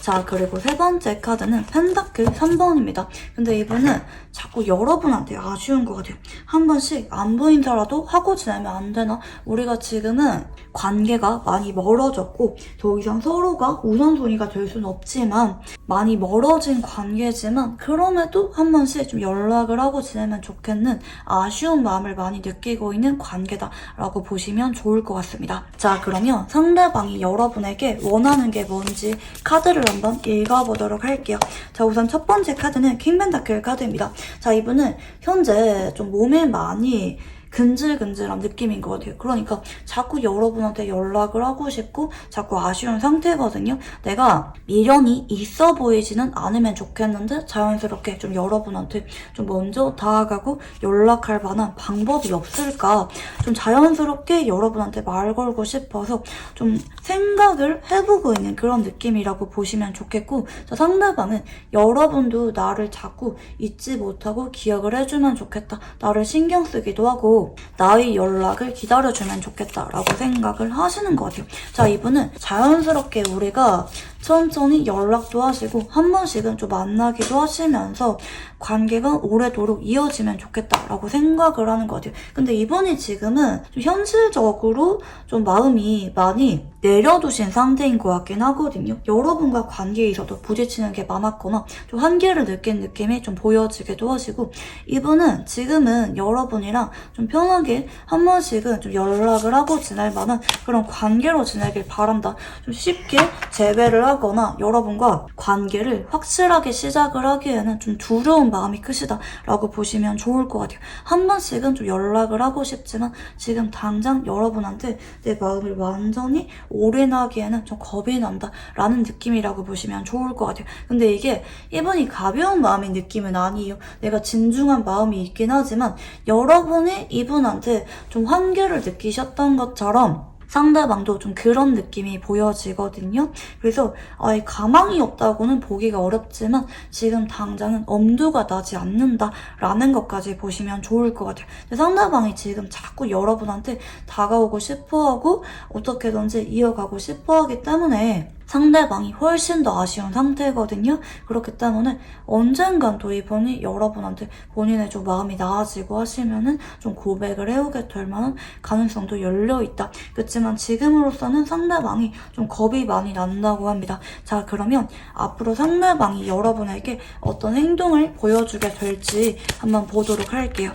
자, 그리고 세 번째 카드는 펜타클 3번입니다. 근데 이분은 자꾸 여러분한테 아쉬운 것 같아요. 한 번씩 안부 인사라도 하고 지내면 안 되나? 우리가 지금은 관계가 많이 멀어졌고 더 이상 서로가 우선순위가 될 수는 없지만 많이 멀어진 관계지만 그럼에도 한 번씩 좀 연락을 하고 지내면 좋겠는 아쉬운 마음을 많이 느끼고 있는 관계다라고 보시면 좋을 것 같습니다. 자, 그러면 상대방이 여러분에게 원하는 게 뭔지 카드를 한번 읽어보도록 할게요. 자, 우선 첫 번째 카드는 킹펜타클 카드입니다. 자, 이분은 현재 좀 몸에 많이 근질근질한 느낌인 것 같아요. 그러니까 자꾸 여러분한테 연락을 하고 싶고 자꾸 아쉬운 상태거든요. 내가 미련이 있어 보이지는 않으면 좋겠는데 자연스럽게 좀 여러분한테 좀 먼저 다가가고 연락할 만한 방법이 없을까, 좀 자연스럽게 여러분한테 말 걸고 싶어서 좀 생각을 해보고 있는 그런 느낌이라고 보시면 좋겠고, 자, 상대방은 여러분도 나를 자꾸 잊지 못하고 기억을 해주면 좋겠다, 나를 신경 쓰기도 하고 나의 연락을 기다려주면 좋겠다라고 생각을 하시는 것 같아요. 자, 이분은 자연스럽게 우리가 천천히 연락도 하시고 한 번씩은 좀 만나기도 하시면서 관계가 오래도록 이어지면 좋겠다라고 생각을 하는 것 같아요. 근데 이분이 지금은 좀 현실적으로 좀 마음이 많이 내려두신 상태인 것 같긴 하거든요. 여러분과 관계에 있어도 부딪히는 게 많았거나 좀 한계를 느낀 느낌이 좀 보여지기도 하시고, 이분은 지금은 여러분이랑 좀 편하게 한 번씩은 좀 연락을 하고 지낼 만한 그런 관계로 지내길 바란다. 좀 쉽게 재회를 하거나 여러분과 관계를 확실하게 시작을 하기에는 좀 두려운 마음이 크시다라고 보시면 좋을 것 같아요. 한 번씩은 좀 연락을 하고 싶지만 지금 당장 여러분한테 내 마음을 완전히 올인하기에는 좀 겁이 난다라는 느낌이라고 보시면 좋을 것 같아요. 근데 이게 이분이 가벼운 마음의 느낌은 아니에요. 내가 진중한 마음이 있긴 하지만 여러분이 이분한테 좀 한계를 느끼셨던 것처럼 상대방도 좀 그런 느낌이 보여지거든요. 그래서 아예 가망이 없다고는 보기가 어렵지만 지금 당장은 엄두가 나지 않는다라는 것까지 보시면 좋을 것 같아요. 근데 상대방이 지금 자꾸 여러분한테 다가오고 싶어하고 어떻게든지 이어가고 싶어하기 때문에 상대방이 훨씬 더 아쉬운 상태거든요. 그렇기 때문에 언젠간 또 이분이 여러분한테 본인의 좀 마음이 나아지고 하시면은 좀 고백을 해오게 될 만한 가능성도 열려있다. 그렇지만 지금으로서는 상대방이 좀 겁이 많이 난다고 합니다. 자, 그러면 앞으로 상대방이 여러분에게 어떤 행동을 보여주게 될지 한번 보도록 할게요.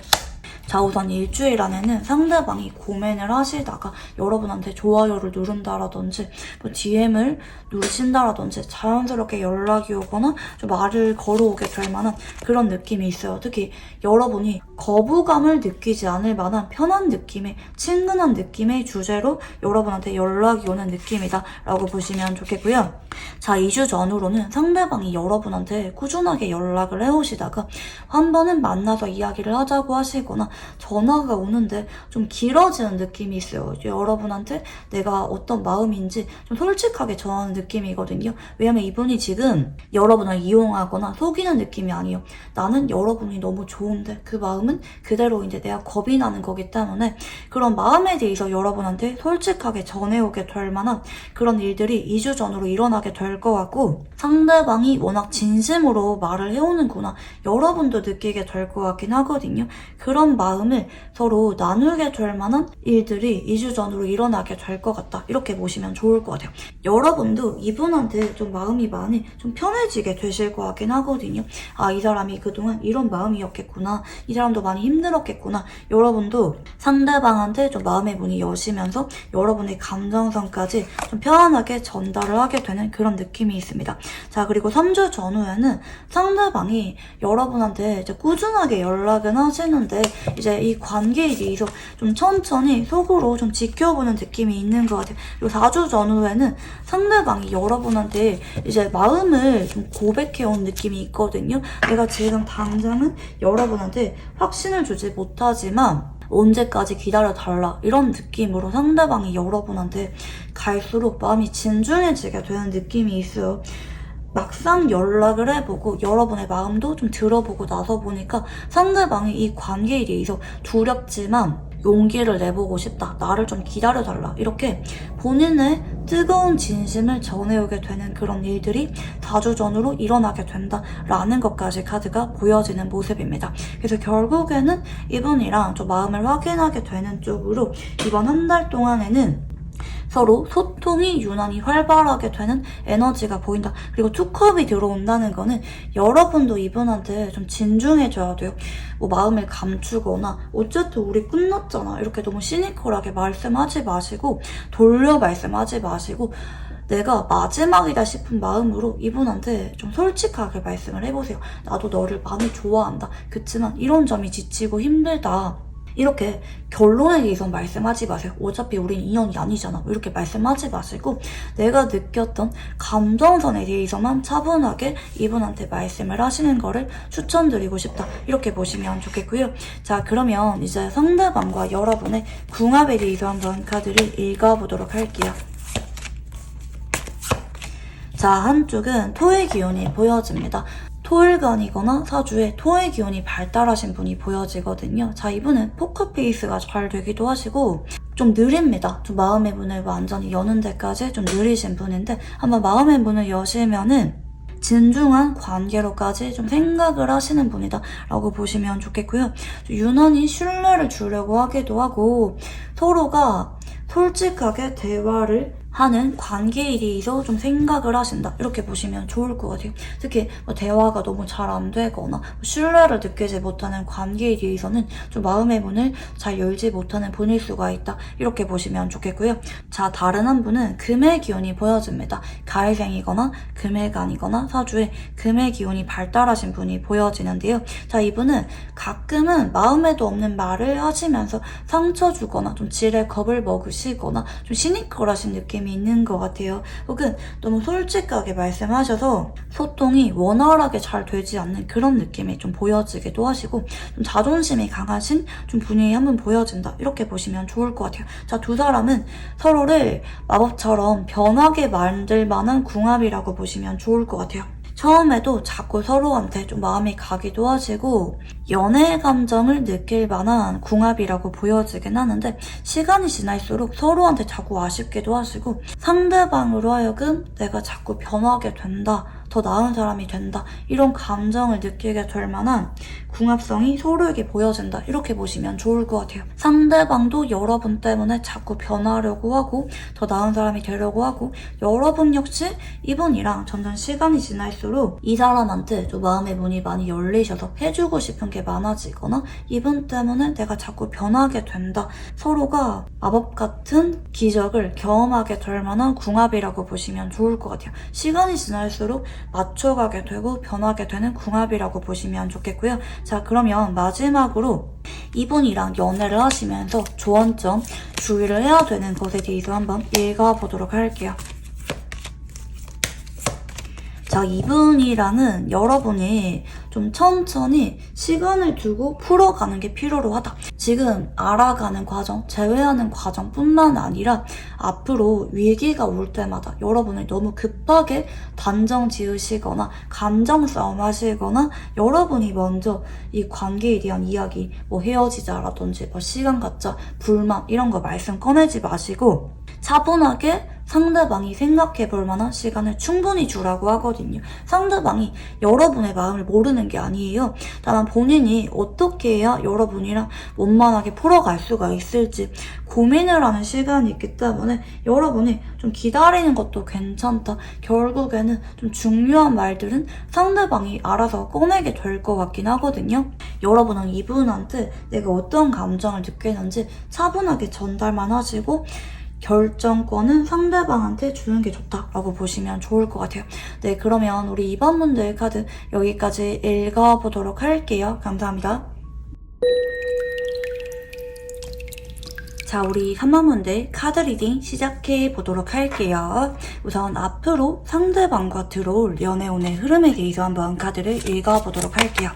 자, 우선 일주일 안에는 상대방이 고민을 하시다가 여러분한테 좋아요를 누른다라든지 뭐 DM을 누르신다라든지 자연스럽게 연락이 오거나 좀 말을 걸어오게 될 만한 그런 느낌이 있어요. 특히 여러분이 거부감을 느끼지 않을 만한 편한 느낌의, 친근한 느낌의 주제로 여러분한테 연락이 오는 느낌이다 라고 보시면 좋겠고요. 자, 2주 전후로는 상대방이 여러분한테 꾸준하게 연락을 해오시다가 한 번은 만나서 이야기를 하자고 하시거나 전화가 오는데 좀 길어지는 느낌이 있어요. 여러분한테 내가 어떤 마음인지 좀 솔직하게 전하는 느낌이거든요. 왜냐면 이분이 지금 여러분을 이용하거나 속이는 느낌이 아니에요. 나는 여러분이 너무 좋은데 그 마음은 그대로인데 내가 겁이 나는 거기 때문에 그런 마음에 대해서 여러분한테 솔직하게 전해오게 될 만한 그런 일들이 2주 전으로 일어나게 될 것 같고, 상대방이 워낙 진심으로 말을 해오는구나 여러분도 느끼게 될 것 같긴 하거든요. 그런 마음을 서로 나누게 될 만한 일들이 2주 전으로 일어나게 될 것 같다, 이렇게 보시면 좋을 것 같아요. 여러분도 이분한테 좀 마음이 많이 좀 편해지게 되실 것 같긴 하거든요. 아, 이 사람이 그동안 이런 마음이었겠구나, 이 사람도 많이 힘들었겠구나. 여러분도 상대방한테 좀 마음의 문이 여시면서 여러분의 감정선까지 좀 편안하게 전달을 하게 되는 그런 느낌이 있습니다. 자, 그리고 3주 전후에는 상대방이 여러분한테 이제 꾸준하게 연락은 하시는데 이제 이 관계에 대해서 좀 천천히 속으로 좀 지켜보는 느낌이 있는 것 같아요. 그리고 4주 전후에는 상대방이 여러분한테 이제 마음을 좀 고백해온 느낌이 있거든요. 내가 지금 당장은 여러분한테 확신을 주지 못하지만 언제까지 기다려달라, 이런 느낌으로 상대방이 여러분한테 갈수록 마음이 진중해지게 되는 느낌이 있어요. 막상 연락을 해보고 여러분의 마음도 좀 들어보고 나서 보니까 상대방이 이 관계에 대해서 두렵지만 용기를 내보고 싶다, 나를 좀 기다려달라, 이렇게 본인의 뜨거운 진심을 전해오게 되는 그런 일들이 4주 전으로 일어나게 된다라는 것까지 카드가 보여지는 모습입니다. 그래서 결국에는 이분이랑 좀 마음을 확인하게 되는 쪽으로 이번 한 달 동안에는 서로 소통이 유난히 활발하게 되는 에너지가 보인다. 그리고 투컵이 들어온다는 거는 여러분도 이분한테 좀 진중해져야 돼요. 뭐 마음을 감추거나 어쨌든 우리 끝났잖아, 이렇게 너무 시니컬하게 말씀하지 마시고, 돌려 말씀하지 마시고, 내가 마지막이다 싶은 마음으로 이분한테 좀 솔직하게 말씀을 해보세요. 나도 너를 많이 좋아한다. 그치만 이런 점이 지치고 힘들다. 이렇게 결론에 대해서 말씀하지 마세요. 어차피 우린 인연이 아니잖아. 이렇게 말씀하지 마시고 내가 느꼈던 감정선에 대해서만 차분하게 이분한테 말씀을 하시는 거를 추천드리고 싶다. 이렇게 보시면 좋겠고요. 자, 그러면 이제 상대방과 여러분의 궁합에 대해서 한번 카드를 읽어보도록 할게요. 자, 한쪽은 토의 기운이 보여집니다. 토일간이거나 사주에 토의 기운이 발달하신 분이 보여지거든요. 자, 이분은 포커페이스가 잘 되기도 하시고 좀 느립니다. 좀 마음의 문을 완전히 여는 데까지 좀 느리신 분인데 한번 마음의 문을 여시면은 진중한 관계로까지 좀 생각을 하시는 분이다 라고 보시면 좋겠고요. 유난히 신뢰를 주려고 하기도 하고 서로가 솔직하게 대화를 하는 관계에 대해서 좀 생각을 하신다. 이렇게 보시면 좋을 것 같아요. 특히 대화가 너무 잘 안 되거나 신뢰를 느끼지 못하는 관계에 대해서는 좀 마음의 문을 잘 열지 못하는 분일 수가 있다. 이렇게 보시면 좋겠고요. 자, 다른 한 분은 금의 기운이 보여집니다. 가을생이거나 금해간이거나 사주에 금의 기운이 발달하신 분이 보여지는데요. 자, 이분은 가끔은 마음에도 없는 말을 하시면서 상처 주거나 좀 지레 겁을 먹으시거나 좀 시니컬하신 느낌이 있는 것 같아요. 혹은 너무 솔직하게 말씀하셔서 소통이 원활하게 잘 되지 않는 그런 느낌이 좀 보여지기도 하시고 좀 자존심이 강하신 좀 분이 한번 보여진다. 이렇게 보시면 좋을 것 같아요. 자, 두 사람은 서로를 마법처럼 변하게 만들 만한 궁합이라고 보시면 좋을 것 같아요. 처음에도 자꾸 서로한테 좀 마음이 가기도 하시고 연애 감정을 느낄 만한 궁합이라고 보여지긴 하는데 시간이 지날수록 서로한테 자꾸 아쉽기도 하시고 상대방으로 하여금 내가 자꾸 변하게 된다. 더 나은 사람이 된다. 이런 감정을 느끼게 될 만한 궁합성이 서로에게 보여진다. 이렇게 보시면 좋을 것 같아요. 상대방도 여러분 때문에 자꾸 변하려고 하고 더 나은 사람이 되려고 하고 여러분 역시 이분이랑 점점 시간이 지날수록 이 사람한테 좀 마음의 문이 많이 열리셔서 해주고 싶은 게 많아지거나 이분 때문에 내가 자꾸 변하게 된다. 서로가 마법 같은 기적을 경험하게 될 만한 궁합이라고 보시면 좋을 것 같아요. 시간이 지날수록 맞춰가게 되고 변하게 되는 궁합이라고 보시면 좋겠고요. 자, 그러면 마지막으로 이분이랑 연애를 하시면서 조언점 주의를 해야 되는 것에 대해서 한번 읽어보도록 할게요. 자, 이분이랑은 여러분이 좀 천천히 시간을 두고 풀어가는 게 필요로 하다. 지금 알아가는 과정, 제외하는 과정뿐만 아니라 앞으로 위기가 올 때마다 여러분을 너무 급하게 단정 지으시거나 감정 싸움 하시거나 여러분이 먼저 이 관계에 대한 이야기, 뭐 헤어지자라든지 뭐 시간 갖자, 불만 이런 거 말씀 꺼내지 마시고 차분하게 상대방이 생각해볼 만한 시간을 충분히 주라고 하거든요. 상대방이 여러분의 마음을 모르는 게 아니에요. 다만 본인이 어떻게 해야 여러분이랑 원만하게 풀어갈 수가 있을지 고민을 하는 시간이 있기 때문에 여러분이 좀 기다리는 것도 괜찮다. 결국에는 좀 중요한 말들은 상대방이 알아서 꺼내게 될 것 같긴 하거든요. 여러분은 이분한테 내가 어떤 감정을 느끼는지 차분하게 전달만 하시고 결정권은 상대방한테 주는 게 좋다라고 보시면 좋을 것 같아요. 네, 그러면 우리 2번 분들 카드 여기까지 읽어보도록 할게요. 감사합니다. 자, 우리 3번 분들 카드 리딩 시작해 보도록 할게요. 우선 앞으로 상대방과 들어올 연애운의 흐름에 대해서 한번 카드를 읽어보도록 할게요.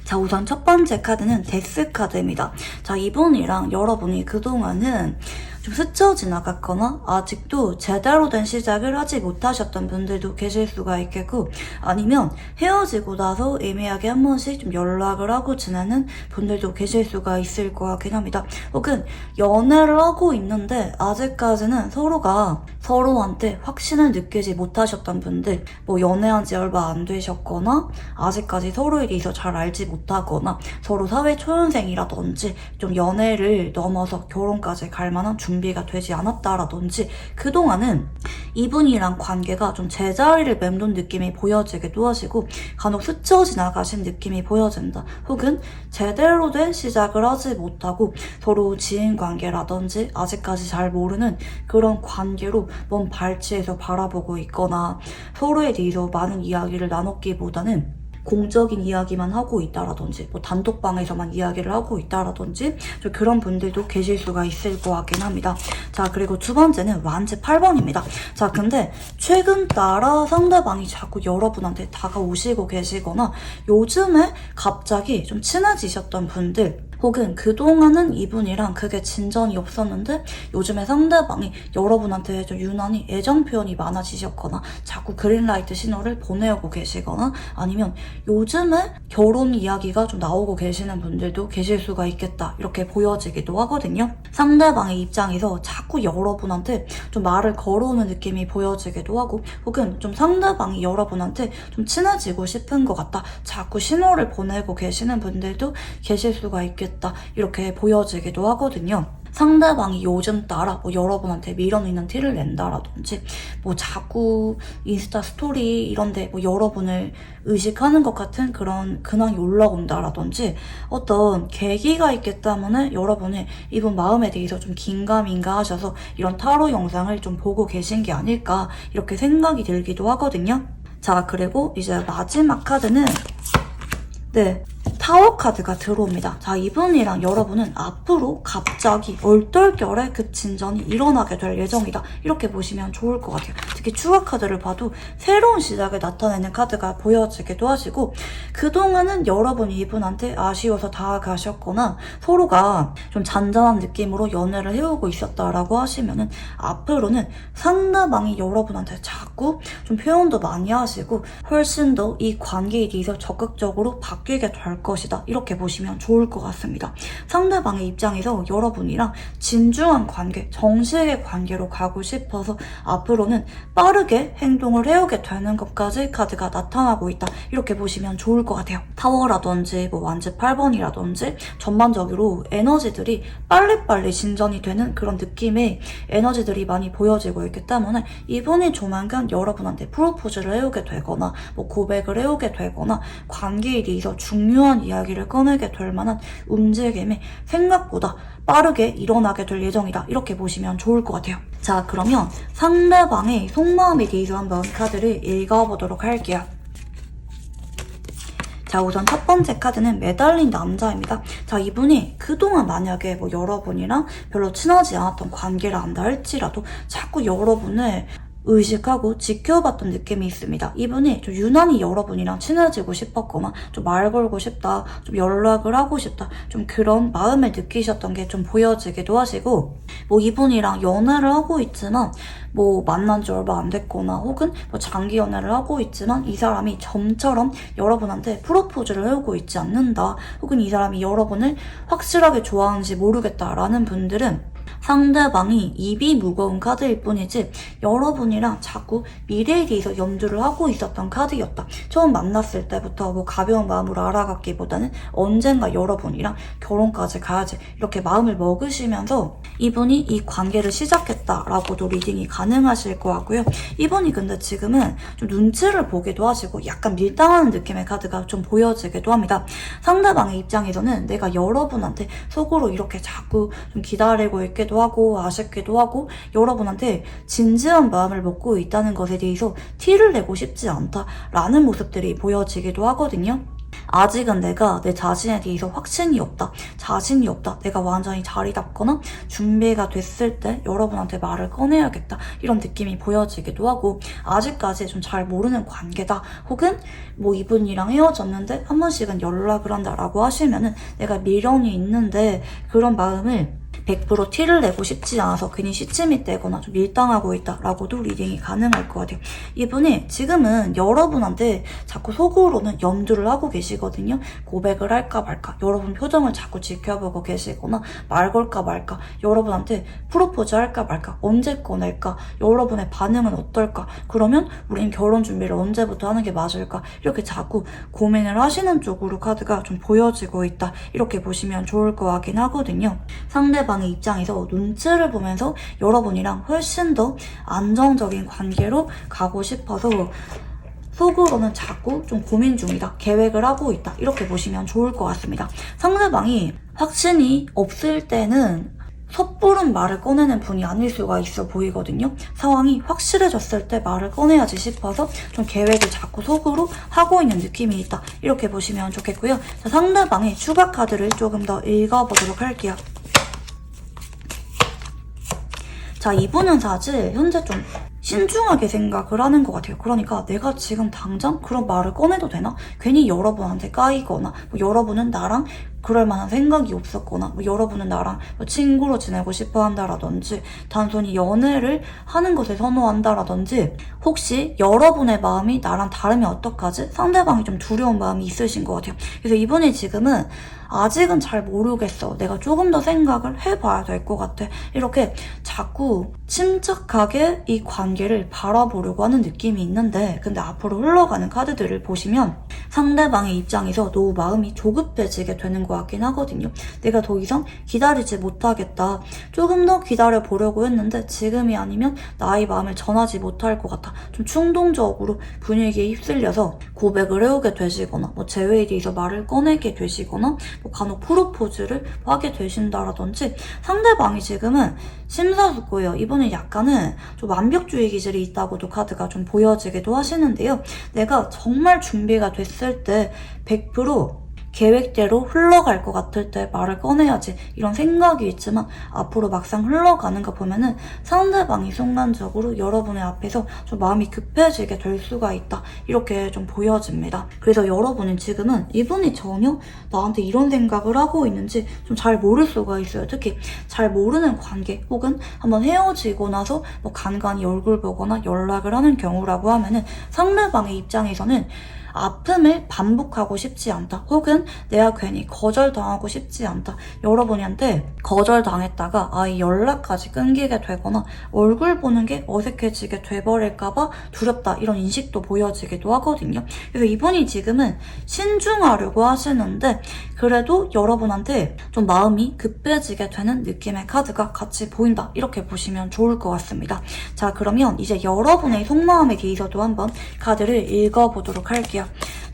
자, 우선 첫 번째 카드는 데스 카드입니다. 자, 이분이랑 여러분이 그동안은 좀 스쳐 지나갔거나 아직도 제대로 된 시작을 하지 못하셨던 분들도 계실 수가 있겠고 아니면 헤어지고 나서 애매하게 한 번씩 좀 연락을 하고 지내는 분들도 계실 수가 있을 것 같긴 합니다. 혹은 연애를 하고 있는데 아직까지는 서로가 서로한테 확신을 느끼지 못하셨던 분들 뭐 연애한 지 얼마 안 되셨거나 아직까지 서로에 대해서 잘 알지 못하거나 서로 사회 초년생이라든지 좀 연애를 넘어서 결혼까지 갈 만한 준비 준비가 되지 않았다라든지 그동안은 이분이랑 관계가 좀 제자리를 맴돈 느낌이 보여지기도 하시고 간혹 스쳐 지나가신 느낌이 보여진다. 혹은 제대로 된 시작을 하지 못하고 서로 지인 관계라든지 아직까지 잘 모르는 그런 관계로 먼 발치에서 바라보고 있거나 서로에 대해서 많은 이야기를 나눴기보다는 공적인 이야기만 하고 있다라든지 뭐 단톡방에서만 이야기를 하고 있다라든지 좀 그런 분들도 계실 수가 있을 것 같긴 합니다. 자, 그리고 두 번째는 완지 8번입니다. 자, 근데 최근 따라 상대방이 자꾸 여러분한테 다가오시고 계시거나 요즘에 갑자기 좀 친해지셨던 분들 혹은 그동안은 이분이랑 크게 진전이 없었는데 요즘에 상대방이 여러분한테 좀 유난히 애정 표현이 많아지셨거나 자꾸 그린라이트 신호를 보내오고 계시거나 아니면 요즘에 결혼 이야기가 좀 나오고 계시는 분들도 계실 수가 있겠다 이렇게 보여지기도 하거든요. 상대방의 입장에서 자꾸 여러분한테 좀 말을 걸어오는 느낌이 보여지기도 하고 혹은 좀 상대방이 여러분한테 좀 친해지고 싶은 것 같다 자꾸 신호를 보내고 계시는 분들도 계실 수가 있겠다 이렇게 보여지기도 하거든요. 상대방이 요즘 따라 뭐 여러분한테 밀어넣는 티를 낸다라든지 뭐 자꾸 인스타 스토리 이런데 뭐 여러분을 의식하는 것 같은 그런 근황이 올라온다라든지 어떤 계기가 있기 때문에 여러분이 이분 마음에 대해서 좀 긴가민가 하셔서 이런 타로 영상을 좀 보고 계신 게 아닐까 이렇게 생각이 들기도 하거든요. 자, 그리고 이제 마지막 카드는 타워 카드가 들어옵니다. 자, 이분이랑 여러분은 앞으로 갑자기 얼떨결에 그 진전이 일어나게 될 예정이다. 이렇게 보시면 좋을 것 같아요. 특히 추가 카드를 봐도 새로운 시작을 나타내는 카드가 보여지기도 하시고 그동안은 여러분이 이분한테 아쉬워서 다가가셨거나 서로가 좀 잔잔한 느낌으로 연애를 해오고 있었다라고 하시면은 앞으로는 상대방이 여러분한테 자꾸 좀 표현도 많이 하시고 훨씬 더 이 관계에 대해서 적극적으로 바뀌게 될 것이다. 이렇게 보시면 좋을 것 같습니다. 상대방의 입장에서 여러분이랑 진중한 관계, 정식의 관계로 가고 싶어서 앞으로는 빠르게 행동을 해오게 되는 것까지 카드가 나타나고 있다. 이렇게 보시면 좋을 것 같아요. 타워라든지 뭐 완지 8번이라든지 전반적으로 에너지들이 빨리빨리 진전이 되는 그런 느낌의 에너지들이 많이 보여지고 있기 때문에 이분이 조만간 여러분한테 프로포즈를 해오게 되거나 뭐 고백을 해오게 되거나 관계에 대해서 중요한 이야기를 꺼내게 될 만한 움직임이 생각보다 빠르게 일어나게 될 예정이다. 이렇게 보시면 좋을 것 같아요. 자, 그러면 상대방의 속마음에 대해서 한번 카드를 읽어보도록 할게요. 자, 우선 첫 번째 카드는 매달린 남자입니다. 자, 이분이 그동안 만약에 뭐 여러분이랑 별로 친하지 않았던 관계를 한다 할지라도 자꾸 여러분을 의식하고 지켜봤던 느낌이 있습니다. 이분이 좀 유난히 여러분이랑 친해지고 싶었거나 좀 말 걸고 싶다, 좀 연락을 하고 싶다, 좀 그런 마음을 느끼셨던 게 좀 보여지기도 하시고 뭐 이분이랑 연애를 하고 있지만 뭐 만난 지 얼마 안 됐거나 혹은 뭐 장기 연애를 하고 있지만 이 사람이 점처럼 여러분한테 프로포즈를 해오고 있지 않는다 혹은 이 사람이 여러분을 확실하게 좋아하는지 모르겠다라는 분들은 상대방이 입이 무거운 카드일 뿐이지 여러분이랑 자꾸 미래에 대해서 염두를 하고 있었던 카드였다. 처음 만났을 때부터 뭐 가벼운 마음으로 알아갔기보다는 언젠가 여러분이랑 결혼까지 가야지 이렇게 마음을 먹으시면서 이분이 이 관계를 시작했다라고도 리딩이 가능하실 것 같고요. 이분이 근데 지금은 좀 눈치를 보기도 하시고 약간 밀당하는 느낌의 카드가 좀 보여지기도 합니다. 상대방의 입장에서는 내가 여러분한테 속으로 이렇게 자꾸 좀 기다리고 있기도 하고 아쉽기도 하고 여러분한테 진지한 마음을 먹고 있다는 것에 대해서 티를 내고 싶지 않다라는 모습들이 보여지기도 하거든요. 아직은 내가 내 자신에 대해서 확신이 없다, 자신이 없다, 내가 완전히 자리 잡거나 준비가 됐을 때 여러분한테 말을 꺼내야겠다 이런 느낌이 보여지기도 하고 아직까지 좀 잘 모르는 관계다 혹은 뭐 이분이랑 헤어졌는데 한 번씩은 연락을 한다라고 하시면은 내가 미련이 있는데 그런 마음을 100% 티를 내고 싶지 않아서 괜히 시침이 떼거나 좀 밀당하고 있다라고도 리딩이 가능할 것 같아요. 이분이 지금은 여러분한테 자꾸 속으로는 염두를 하고 계시거든요. 고백을 할까 말까, 여러분 표정을 자꾸 지켜보고 계시거나 말 걸까 말까, 여러분한테 프로포즈 할까 말까, 언제 꺼낼까, 여러분의 반응은 어떨까, 그러면 우린 결혼 준비를 언제부터 하는 게 맞을까 이렇게 자꾸 고민을 하시는 쪽으로 카드가 좀 보여지고 있다. 이렇게 보시면 좋을 것 같긴 하거든요. 상대방 상대방의 입장에서 눈치를 보면서 여러분이랑 훨씬 더 안정적인 관계로 가고 싶어서 속으로는 자꾸 좀 고민 중이다, 계획을 하고 있다, 이렇게 보시면 좋을 것 같습니다. 상대방이 확신이 없을 때는 섣부른 말을 꺼내는 분이 아닐 수가 있어 보이거든요. 상황이 확실해졌을 때 말을 꺼내야지 싶어서 좀 계획을 자꾸 속으로 하고 있는 느낌이 있다, 이렇게 보시면 좋겠고요. 자, 상대방의 추가 카드를 조금 더 읽어보도록 할게요. 자, 이분은 사실 현재 좀 신중하게 생각을 하는 것 같아요. 그러니까 내가 지금 당장 그런 말을 꺼내도 되나? 괜히 여러분한테 까이거나, 뭐 여러분은 나랑 그럴 만한 생각이 없었거나, 뭐 여러분은 나랑 뭐 친구로 지내고 싶어 한다라든지, 단순히 연애를 하는 것을 선호한다라든지, 혹시 여러분의 마음이 나랑 다르면 어떡하지? 상대방이 좀 두려운 마음이 있으신 것 같아요. 그래서 이분이 지금은 아직은 잘 모르겠어, 내가 조금 더 생각을 해봐야 될 것 같아, 이렇게 자꾸 침착하게 이 관계를 바라보려고 하는 느낌이 있는데, 근데 앞으로 흘러가는 카드들을 보시면 상대방의 입장에서 너무 마음이 조급해지게 되는 것 같긴 하거든요. 내가 더 이상 기다리지 못하겠다, 조금 더 기다려보려고 했는데 지금이 아니면 나의 마음을 전하지 못할 것 같아, 좀 충동적으로 분위기에 휩쓸려서 고백을 해오게 되시거나, 뭐 재회에 대해서 말을 꺼내게 되시거나, 뭐 간혹 프로포즈를 하게 되신다라든지, 상대방이 지금은 심사숙고해요. 이분은 약간은 좀 완벽주의 기질이 있다고도 카드가 좀 보여지기도 하시는데요. 내가 정말 준비가 됐을 때 100% 계획대로 흘러갈 것 같을 때 말을 꺼내야지, 이런 생각이 있지만 앞으로 막상 흘러가는 거 보면은 상대방이 순간적으로 여러분의 앞에서 좀 마음이 급해지게 될 수가 있다, 이렇게 좀 보여집니다. 그래서 여러분은 지금은 이분이 전혀 나한테 이런 생각을 하고 있는지 좀 잘 모를 수가 있어요. 특히 잘 모르는 관계, 혹은 한번 헤어지고 나서 뭐 간간히 얼굴 보거나 연락을 하는 경우라고 하면은 상대방의 입장에서는 아픔을 반복하고 싶지 않다, 혹은 내가 괜히 거절당하고 싶지 않다, 여러분한테 거절당했다가 아예 연락까지 끊기게 되거나 얼굴 보는 게 어색해지게 돼버릴까봐 두렵다, 이런 인식도 보여지기도 하거든요. 그래서 이분이 지금은 신중하려고 하시는데 그래도 여러분한테 좀 마음이 급해지게 되는 느낌의 카드가 같이 보인다, 이렇게 보시면 좋을 것 같습니다. 자, 그러면 이제 여러분의 속마음에 대해서도 한번 카드를 읽어보도록 할게요.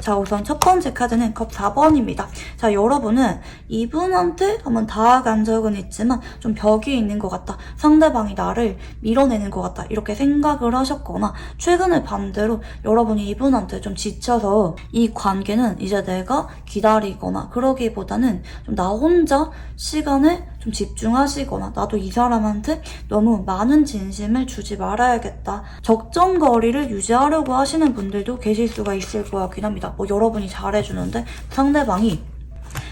자, 우선 첫 번째 카드는 컵 4번입니다. 자, 여러분은 이분한테 한번 다가간 적은 있지만 좀 벽이 있는 것 같다, 상대방이 나를 밀어내는 것 같다, 이렇게 생각을 하셨거나, 최근에 반대로 여러분이 이분한테 좀 지쳐서 이 관계는 이제 내가 기다리거나 그러기보다는 좀 나 혼자 시간을 좀 집중하시거나, 나도 이 사람한테 너무 많은 진심을 주지 말아야겠다, 적정거리를 유지하려고 하시는 분들도 계실 수가 있을 것 같긴 합니다. 뭐 여러분이 잘해주는데 상대방이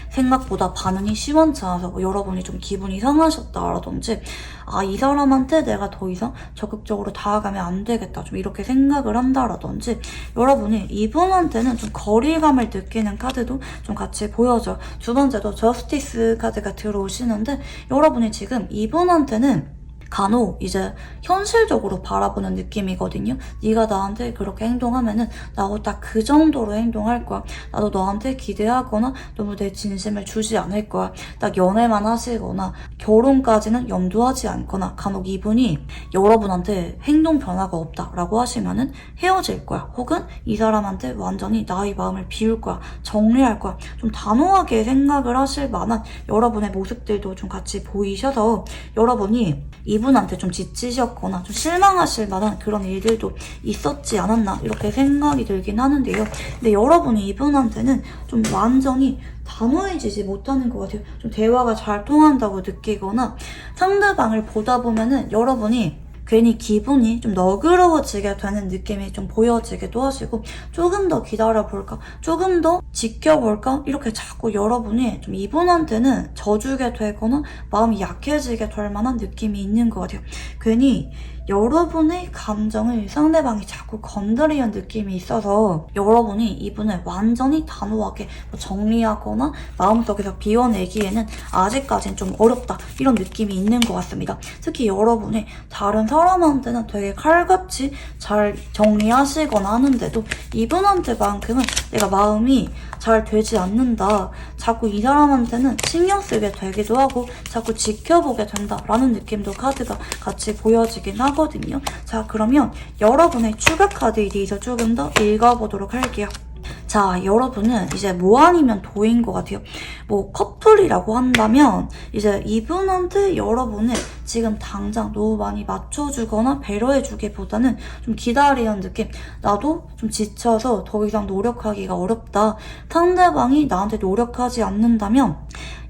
생각보다 반응이 시원치 않아서 뭐 여러분이 좀 기분이 상하셨다라든지, 아, 이 사람한테 내가 더 이상 적극적으로 다가가면 안 되겠다, 좀 이렇게 생각을 한다라든지, 여러분이 이분한테는 좀 거리감을 느끼는 카드도 좀 같이 보여져요. 두 번째도 저스티스 카드가 들어오시는데, 여러분이 지금 이분한테는 간혹 이제 현실적으로 바라보는 느낌이거든요. 네가 나한테 그렇게 행동하면은 나도 딱 그 정도로 행동할 거야, 나도 너한테 기대하거나 너무 내 진심을 주지 않을 거야, 딱 연애만 하시거나 결혼까지는 염두하지 않거나, 간혹 이분이 여러분한테 행동 변화가 없다라고 하시면은 헤어질 거야, 혹은 이 사람한테 완전히 나의 마음을 비울 거야, 정리할 거야, 좀 단호하게 생각을 하실 만한 여러분의 모습들도 좀 같이 보이셔서 여러분이 이분한테 좀 지치셨거나 좀 실망하실 만한 그런 일들도 있었지 않았나, 이렇게 생각이 들긴 하는데요. 근데 여러분이 이분한테는 좀 완전히 단호해지지 못하는 것 같아요. 좀 대화가 잘 통한다고 느끼거나, 상대방을 보다 보면은 여러분이 괜히 기분이 좀 너그러워지게 되는 느낌이 좀 보여지기도 하시고, 조금 더 기다려볼까, 조금 더 지켜볼까, 이렇게 자꾸 여러분이 좀 이분한테는 져주게 되거나 마음이 약해지게 될 만한 느낌이 있는 것 같아요. 괜히 여러분의 감정을 상대방이 자꾸 건드리는 느낌이 있어서 여러분이 이분을 완전히 단호하게 정리하거나 마음속에서 비워내기에는 아직까지는 좀 어렵다, 이런 느낌이 있는 것 같습니다. 특히 여러분이 다른 사람한테는 되게 칼같이 잘 정리하시거나 하는데도 이분한테만큼은 내가 마음이 잘 되지 않는다, 자꾸 이 사람한테는 신경 쓰게 되기도 하고 자꾸 지켜보게 된다라는 느낌도 카드가 같이 보여지긴 하거든요. 자, 그러면 여러분의 추가 카드에 대해서 조금 더 읽어보도록 할게요. 자, 여러분은 이제 뭐 아니면 도인 것 같아요. 뭐 커플이라고 한다면 이제 이분한테 여러분을 지금 당장 너무 많이 맞춰주거나 배려해주기보다는 좀 기다리는 느낌. 나도 좀 지쳐서 더 이상 노력하기가 어렵다. 상대방이 나한테 노력하지 않는다면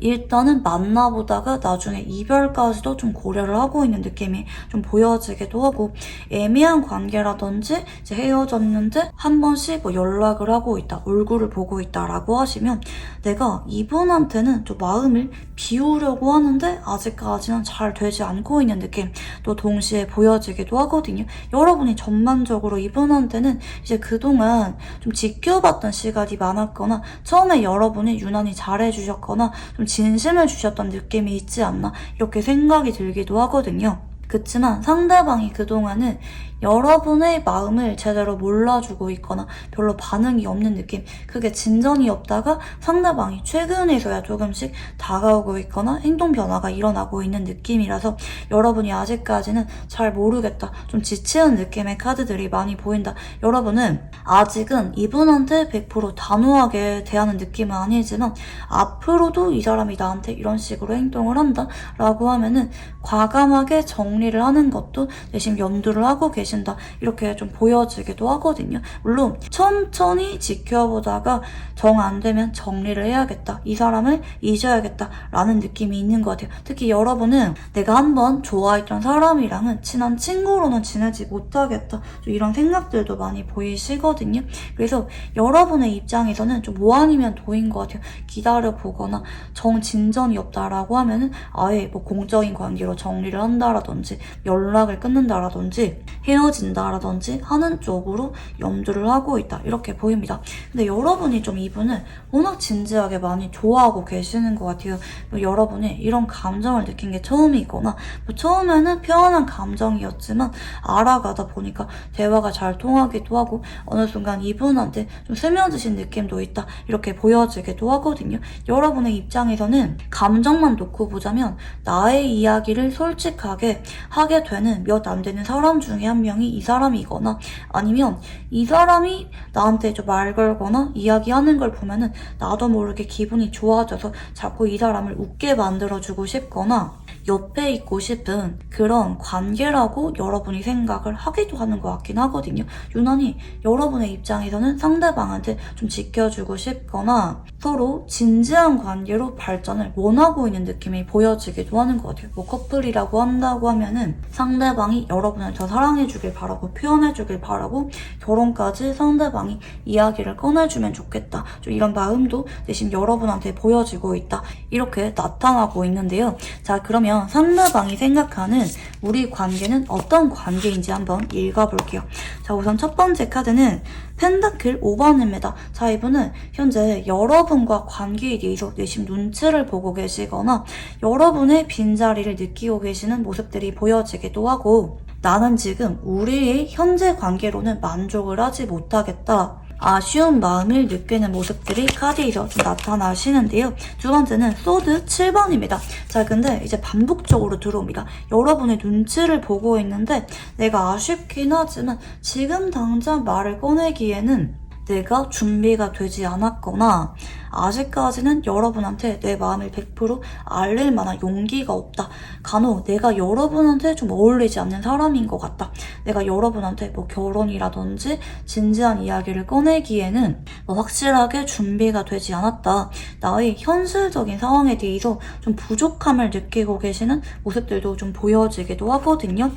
일단은 만나보다가 나중에 이별까지도 좀 고려를 하고 있는 느낌이 좀 보여지기도 하고, 애매한 관계라든지 이제 헤어졌는데 한 번씩 뭐 연락을 하고 있다, 얼굴을 보고 있다라고 하시면 내가 이분한테는 좀 마음을 비우려고 하는데 아직까지는 잘 되지 않고 있는 느낌 또 동시에 보여지기도 하거든요. 여러분이 전반적으로 이분한테는 이제 그동안 좀 지켜봤던 시간이 많았거나 처음에 여러분이 유난히 잘해주셨거나 좀 진심을 주셨던 느낌이 있지 않나 이렇게 생각이 들기도 하거든요. 그치만 상대방이 그동안은 여러분의 마음을 제대로 몰라주고 있거나 별로 반응이 없는 느낌, 그게 진전이 없다가 상대방이 최근에서야 조금씩 다가오고 있거나 행동 변화가 일어나고 있는 느낌이라서 여러분이 아직까지는 잘 모르겠다, 좀 지치는 느낌의 카드들이 많이 보인다. 여러분은 아직은 이분한테 100% 단호하게 대하는 느낌은 아니지만 앞으로도 이 사람이 나한테 이런 식으로 행동을 한다 라고 하면은 과감하게 정리를 하는 것도 내심 염두를 하고 계신다, 이렇게 좀 보여지기도 하거든요. 물론 천천히 지켜보다가 정 안 되면 정리를 해야겠다, 이 사람을 잊어야겠다 라는 느낌이 있는 것 같아요. 특히 여러분은 내가 한번 좋아했던 사람이랑은 친한 친구로는 지내지 못하겠다, 좀 이런 생각들도 많이 보이시거든요. 그래서 여러분의 입장에서는 좀 뭐 아니면 도인 것 같아요. 기다려보거나 정진전이 없다라고 하면은 아예 뭐 공적인 관계로 정리를 한다라든지 연락을 끊는다라든지 헤어진다라든지 하는 쪽으로 염두를 하고 있다, 이렇게 보입니다. 근데 여러분이 좀 이분을 워낙 진지하게 많이 좋아하고 계시는 것 같아요. 뭐 여러분이 이런 감정을 느낀 게 처음이거나 뭐 처음에는 편안한 감정이었지만 알아가다 보니까 대화가 잘 통하기도 하고 어느 순간 이분한테 좀 스며드신 느낌도 있다, 이렇게 보여지기도 하거든요. 여러분의 입장에서는 감정만 놓고 보자면 나의 이야기를 솔직하게 하게 되는 몇 안 되는 사람 중에 한 명이 이 사람이거나 아니면 이 사람이 나한테 좀 말 걸거나 이야기하는 걸 보면은 나도 모르게 기분이 좋아져서 자꾸 이 사람을 웃게 만들어주고 싶거나 옆에 있고 싶은 그런 관계라고 여러분이 생각을 하기도 하는 것 같긴 하거든요. 유난히 여러분의 입장에서는 상대방한테 좀 지켜주고 싶거나 서로 진지한 관계로 발전을 원하고 있는 느낌이 보여지기도 하는 것 같아요. 뭐 커플이라고 한다고 하면은 상대방이 여러분을 더 사랑해주길 바라고 표현해주길 바라고 결혼까지 상대방이 이야기를 꺼내주면 좋겠다, 좀 이런 마음도 내심 여러분한테 보여지고 있다, 이렇게 나타나고 있는데요. 자, 그러면 상대방이 생각하는 우리 관계는 어떤 관계인지 한번 읽어볼게요. 자, 우선 첫 번째 카드는 펜타클 5번입니다. 자, 이분은 현재 여러분과 관계에 대해서 내심 눈치를 보고 계시거나 여러분의 빈자리를 느끼고 계시는 모습들이 보여지기도 하고, 나는 지금 우리의 현재 관계로는 만족을 하지 못하겠다, 아쉬운 마음을 느끼는 모습들이 카드에서 좀 나타나시는데요. 두 번째는 소드 7번입니다. 자, 근데 이제 반복적으로 들어옵니다. 여러분의 눈치를 보고 있는데 내가 아쉽긴 하지만 지금 당장 말을 꺼내기에는 내가 준비가 되지 않았거나 아직까지는 여러분한테 내 마음을 100% 알릴 만한 용기가 없다. 간혹 내가 여러분한테 좀 어울리지 않는 사람인 것 같다. 내가 여러분한테 뭐 결혼이라든지 진지한 이야기를 꺼내기에는 뭐 확실하게 준비가 되지 않았다. 나의 현실적인 상황에 대해서 좀 부족함을 느끼고 계시는 모습들도 좀 보여지기도 하거든요.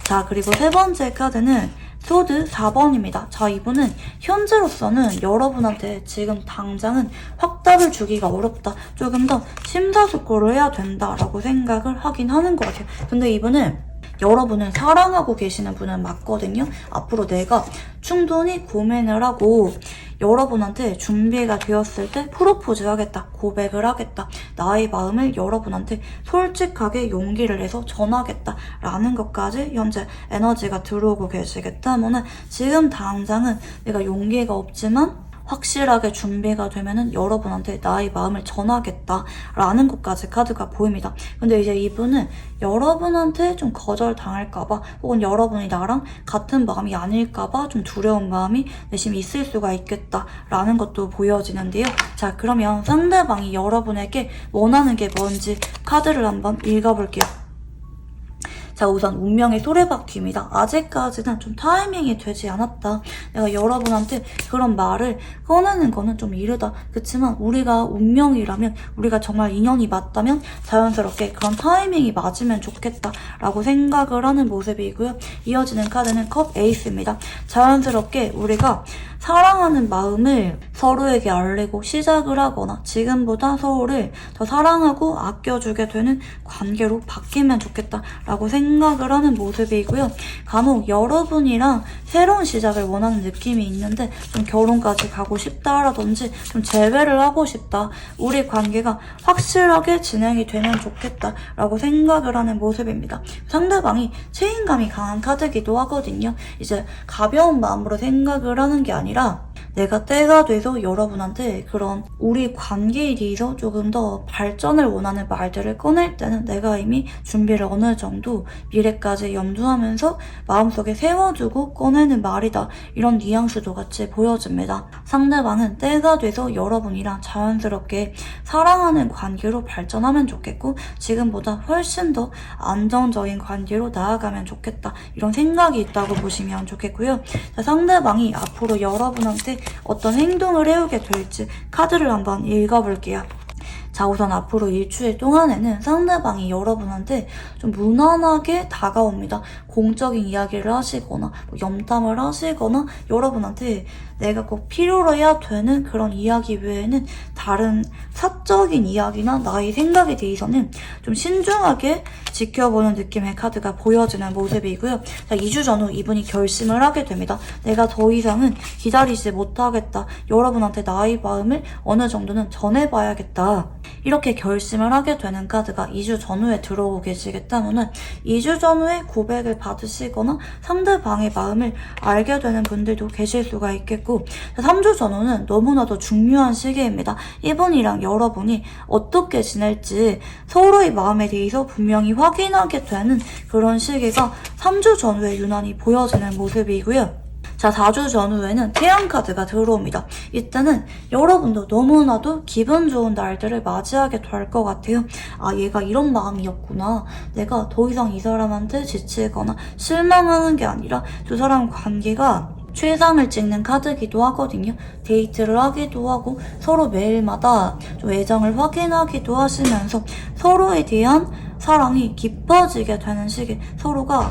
자, 그리고 세 번째 카드는 소드 4번입니다. 자, 이분은 현재로서는 여러분한테 지금 당장은 확답을 주기가 어렵다, 조금 더 심사숙고를 해야 된다라고 생각을 하긴 하는 것 같아요. 근데 이분은 여러분을 사랑하고 계시는 분은 맞거든요. 앞으로 내가 충분히 고민을 하고 여러분한테 준비가 되었을 때 프로포즈 하겠다, 고백을 하겠다, 나의 마음을 여러분한테 솔직하게 용기를 내서 전하겠다 라는 것까지 현재 에너지가 들어오고 계시기 때문에 지금 당장은 내가 용기가 없지만 확실하게 준비가 되면은 여러분한테 나의 마음을 전하겠다라는 것까지 카드가 보입니다. 근데 이제 이분은 여러분한테 좀 거절당할까봐 혹은 여러분이 나랑 같은 마음이 아닐까봐 좀 두려운 마음이 내심에 있을 수가 있겠다라는 것도 보여지는데요. 자, 그러면 상대방이 여러분에게 원하는 게 뭔지 카드를 한번 읽어볼게요. 자, 우선 운명의 소래바퀴입니다. 아직까지는 좀 타이밍이 되지 않았다. 내가 여러분한테 그런 말을 꺼내는 거는 좀 이르다. 그치만 우리가 운명이라면, 우리가 정말 인연이 맞다면 자연스럽게 그런 타이밍이 맞으면 좋겠다라고 생각을 하는 모습이고요. 이어지는 카드는 컵 에이스입니다. 자연스럽게 우리가 사랑하는 마음을 서로에게 알리고 시작을 하거나 지금보다 서로를 더 사랑하고 아껴주게 되는 관계로 바뀌면 좋겠다라고 생각을 하는 모습이고요. 간혹 여러분이랑 새로운 시작을 원하는 느낌이 있는데 좀 결혼까지 가고 싶다라든지 좀 재회를 하고 싶다. 우리 관계가 확실하게 진행이 되면 좋겠다라고 생각을 하는 모습입니다. 상대방이 책임감이 강한 카드기도 하거든요. 이제 가벼운 마음으로 생각을 하는 게 아니라 내가 때가 돼서 여러분한테 그런 우리 관계에 대해서 조금 더 발전을 원하는 말들을 꺼낼 때는 내가 이미 준비를 어느 정도 미래까지 염두하면서 마음속에 세워두고 꺼내는 말이다. 이런 뉘앙스도 같이 보여집니다. 상대방은 때가 돼서 여러분이랑 자연스럽게 사랑하는 관계로 발전하면 좋겠고 지금보다 훨씬 더 안정적인 관계로 나아가면 좋겠다. 이런 생각이 있다고 보시면 좋겠고요. 자, 상대방이 앞으로 여러분한테 어떤 행동을 해오게 될지 카드를 한번 읽어볼게요. 자, 우선 앞으로 일주일 동안에는 상대방이 여러분한테 좀 무난하게 다가옵니다. 공적인 이야기를 하시거나 염탐을 하시거나 여러분한테 내가 꼭 필요로 해야 되는 그런 이야기 외에는 다른 사적인 이야기나 나의 생각에 대해서는 좀 신중하게 지켜보는 느낌의 카드가 보여지는 모습이고요. 자, 2주 전후 이분이 결심을 하게 됩니다. 내가 더 이상은 기다리지 못하겠다. 여러분한테 나의 마음을 어느 정도는 전해봐야겠다. 이렇게 결심을 하게 되는 카드가 2주 전후에 들어오고 계시기 때문에 2주 전후에 고백을 받으시거나 상대방의 마음을 알게 되는 분들도 계실 수가 있겠고 3주 전후는 너무나도 중요한 시기입니다. 이분이랑 여러분이 어떻게 지낼지 서로의 마음에 대해서 분명히 확인하게 되는 그런 시기가 3주 전후에 유난히 보여지는 모습이고요. 자, 4주 전후에는 태양 카드가 들어옵니다. 이때는 여러분도 너무나도 기분 좋은 날들을 맞이하게 될 것 같아요. 아, 얘가 이런 마음이었구나. 내가 더 이상 이 사람한테 지치거나 실망하는 게 아니라 두 사람 관계가 최상을 찍는 카드기도 하거든요. 데이트를 하기도 하고 서로 매일마다 좀 애정을 확인하기도 하시면서 서로에 대한 사랑이 깊어지게 되는 시기, 서로가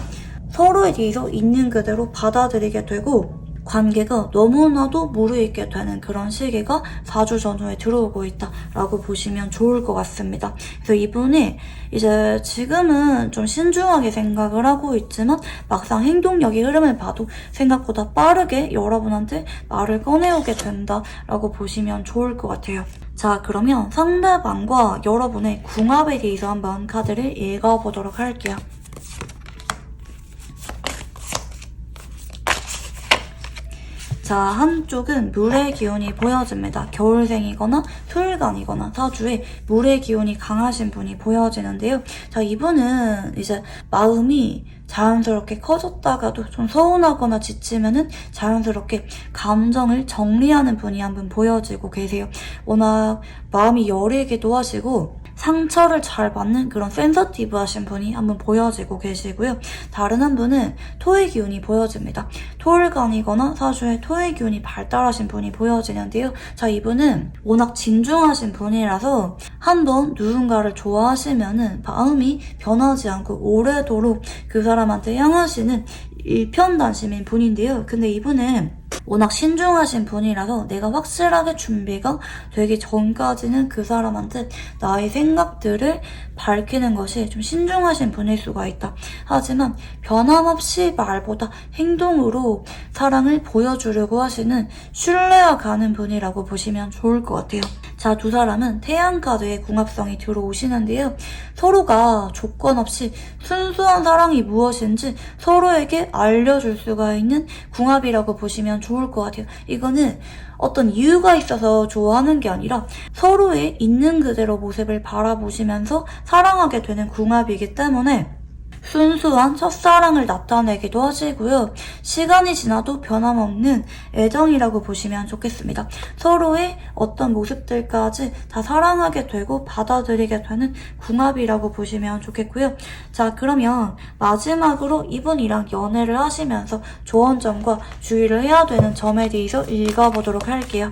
서로에 대해서 있는 그대로 받아들이게 되고 관계가 너무나도 무르익게 되는 그런 시기가 4주 전후에 들어오고 있다라고 보시면 좋을 것 같습니다. 그래서 이분이 이제 지금은 좀 신중하게 생각을 하고 있지만 막상 행동력의 흐름을 봐도 생각보다 빠르게 여러분한테 말을 꺼내오게 된다라고 보시면 좋을 것 같아요. 자, 그러면 상대방과 여러분의 궁합에 대해서 한번 카드를 읽어보도록 할게요. 자, 한쪽은 물의 기운이 보여집니다. 겨울생이거나 토일간이거나 사주에 물의 기운이 강하신 분이 보여지는데요. 자, 이분은 이제 마음이 자연스럽게 커졌다가도 좀 서운하거나 지치면은 자연스럽게 감정을 정리하는 분이 한 분 보여지고 계세요. 워낙 마음이 여리기도 하시고 상처를 잘 받는 그런 센서티브 하신 분이 한 분 보여지고 계시고요. 다른 한 분은 토의 기운이 보여집니다. 토일간이거나 사주에 토의 기운이 발달하신 분이 보여지는데요. 자, 이분은 워낙 진중하신 분이라서 한번 누군가를 좋아하시면은 마음이 변하지 않고 오래도록 그 사람한테 향하시는 일편단심인 분인데요. 근데 이분은 워낙 신중하신 분이라서 내가 확실하게 준비가 되기 전까지는 그 사람한테 나의 생각들을 밝히는 것이 좀 신중하신 분일 수가 있다. 하지만 변함없이 말보다 행동으로 사랑을 보여주려고 하시는 신뢰가 가는 분이라고 보시면 좋을 것 같아요. 자, 두 사람은 태양카드의 궁합성이 들어오시는데요. 서로가 조건 없이 순수한 사랑이 무엇인지 서로에게 알려줄 수가 있는 궁합이라고 보시면 좋을 것 같아요. 이거는 어떤 이유가 있어서 좋아하는 게 아니라 서로의 있는 그대로 모습을 바라보시면서 사랑하게 되는 궁합이기 때문에 순수한 첫사랑을 나타내기도 하시고요. 시간이 지나도 변함없는 애정이라고 보시면 좋겠습니다. 서로의 어떤 모습들까지 다 사랑하게 되고 받아들이게 되는 궁합이라고 보시면 좋겠고요. 자, 그러면 마지막으로 이분이랑 연애를 하시면서 좋은 점과 주의를 해야 되는 점에 대해서 읽어보도록 할게요.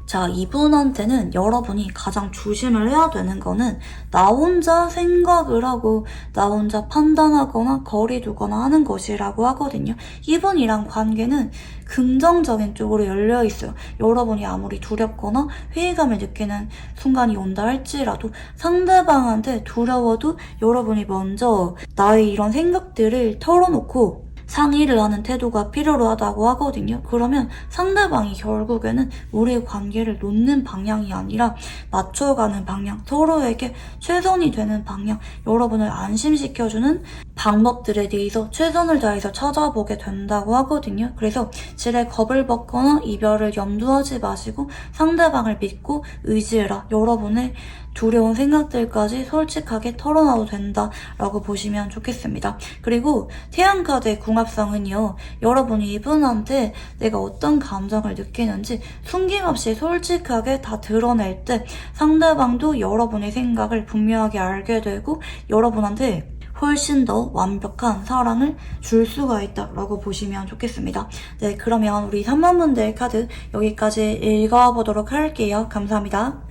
자, 이분한테는 여러분이 가장 조심을 해야 되는 거는 나 혼자 생각을 하고 나 혼자 판단하거나 거리 두거나 하는 것이라고 하거든요. 이분이랑 관계는 긍정적인 쪽으로 열려 있어요. 여러분이 아무리 두렵거나 회의감을 느끼는 순간이 온다 할지라도 상대방한테 두려워도 여러분이 먼저 나의 이런 생각들을 털어놓고 상의를 하는 태도가 필요로 하다고 하거든요. 그러면 상대방이 결국에는 우리의 관계를 놓는 방향이 아니라 맞춰가는 방향, 서로에게 최선이 되는 방향, 여러분을 안심시켜주는 방법들에 대해서 최선을 다해서 찾아보게 된다고 하거든요. 그래서 질에 겁을 먹거나 이별을 염두하지 마시고 상대방을 믿고 의지해라. 여러분의 두려운 생각들까지 솔직하게 털어놔도 된다라고 보시면 좋겠습니다. 그리고 태양카드의 궁합성은요. 여러분이 이분한테 내가 어떤 감정을 느끼는지 숨김없이 솔직하게 다 드러낼 때 상대방도 여러분의 생각을 분명하게 알게 되고 여러분한테 훨씬 더 완벽한 사랑을 줄 수가 있다라고 보시면 좋겠습니다. 네, 그러면 우리 3번 분들 카드 여기까지 읽어보도록 할게요. 감사합니다.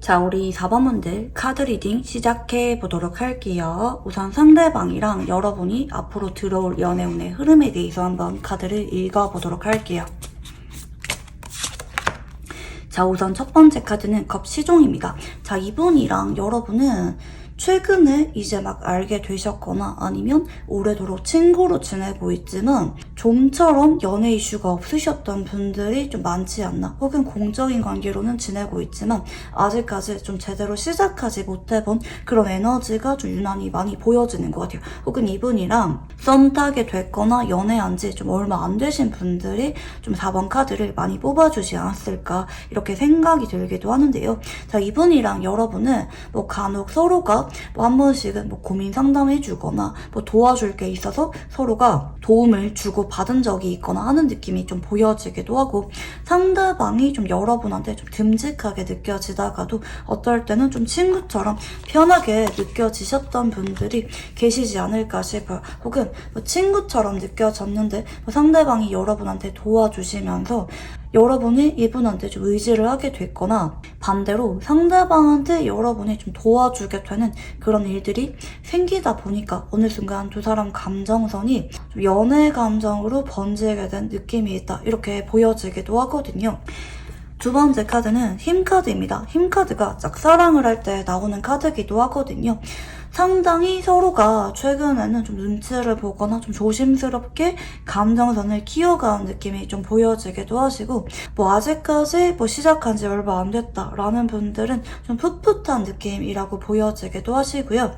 자, 우리 4번 분들 카드 리딩 시작해 보도록 할게요. 우선 상대방이랑 여러분이 앞으로 들어올 연애운의 흐름에 대해서 한번 카드를 읽어보도록 할게요. 자, 우선 첫 번째 카드는 겁시종입니다. 자, 이분이랑 여러분은 최근에 이제 막 알게 되셨거나 아니면 오래도록 친구로 지내고 있지만 좀처럼 연애 이슈가 없으셨던 분들이 좀 많지 않나, 혹은 공적인 관계로는 지내고 있지만 아직까지 좀 제대로 시작하지 못해본 그런 에너지가 좀 유난히 많이 보여지는 것 같아요. 혹은 이분이랑 썸 타게 됐거나 연애한 지 좀 얼마 안 되신 분들이 좀 4번 카드를 많이 뽑아주지 않았을까 이렇게 생각이 들기도 하는데요. 자, 이분이랑 여러분은 뭐 간혹 서로가 뭐 한 번씩은 뭐 고민 상담해주거나 뭐 도와줄 게 있어서 서로가 도움을 주고 받은 적이 있거나 하는 느낌이 좀 보여지기도 하고, 상대방이 좀 여러분한테 좀 듬직하게 느껴지다가도 어떨 때는 좀 친구처럼 편하게 느껴지셨던 분들이 계시지 않을까 싶어요. 혹은 뭐 친구처럼 느껴졌는데 뭐 상대방이 여러분한테 도와주시면서 여러분이 이분한테 좀 의지를 하게 됐거나 반대로 상대방한테 여러분이 좀 도와주게 되는 그런 일들이 생기다 보니까 어느 순간 두 사람 감정선이 좀 연애 감정으로 번지게 된 느낌이 있다, 이렇게 보여지기도 하거든요. 두 번째 카드는 힘카드입니다. 힘카드가 짝사랑을 할 때 나오는 카드기도 하거든요. 상당히 서로가 최근에는 좀 눈치를 보거나 좀 조심스럽게 감정선을 키워가는 느낌이 좀 보여지기도 하시고, 뭐 아직까지 뭐 시작한 지 얼마 안 됐다라는 분들은 좀 풋풋한 느낌이라고 보여지기도 하시고요.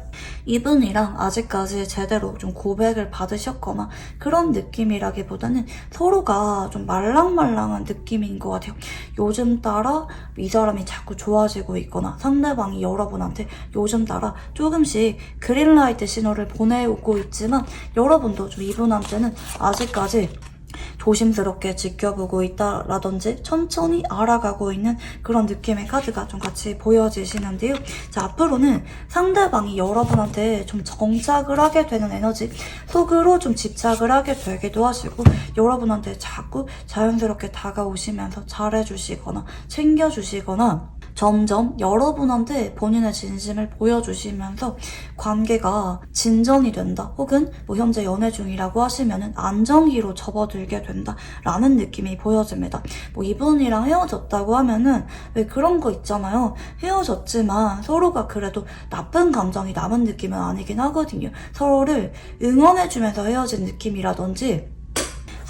이분이랑 아직까지 제대로 좀 고백을 받으셨거나 그런 느낌이라기보다는 서로가 좀 말랑말랑한 느낌인 것 같아요. 요즘 따라 이 사람이 자꾸 좋아지고 있거나 상대방이 여러분한테 요즘 따라 조금씩 그린라이트 신호를 보내오고 있지만 여러분도 좀 이분한테는 아직까지 조심스럽게 지켜보고 있다라든지 천천히 알아가고 있는 그런 느낌의 카드가 좀 같이 보여지시는데요. 자, 앞으로는 상대방이 여러분한테 좀 정착을 하게 되는 에너지, 속으로 좀 집착을 하게 되기도 하시고 여러분한테 자꾸 자연스럽게 다가오시면서 잘해주시거나 챙겨주시거나 점점 여러분한테 본인의 진심을 보여주시면서 관계가 진전이 된다, 혹은 뭐 현재 연애 중이라고 하시면은 안정기로 접어들게 된다라는 느낌이 보여집니다. 뭐 이분이랑 헤어졌다고 하면은 왜 그런 거 있잖아요. 헤어졌지만 서로가 그래도 나쁜 감정이 남은 느낌은 아니긴 하거든요. 서로를 응원해주면서 헤어진 느낌이라든지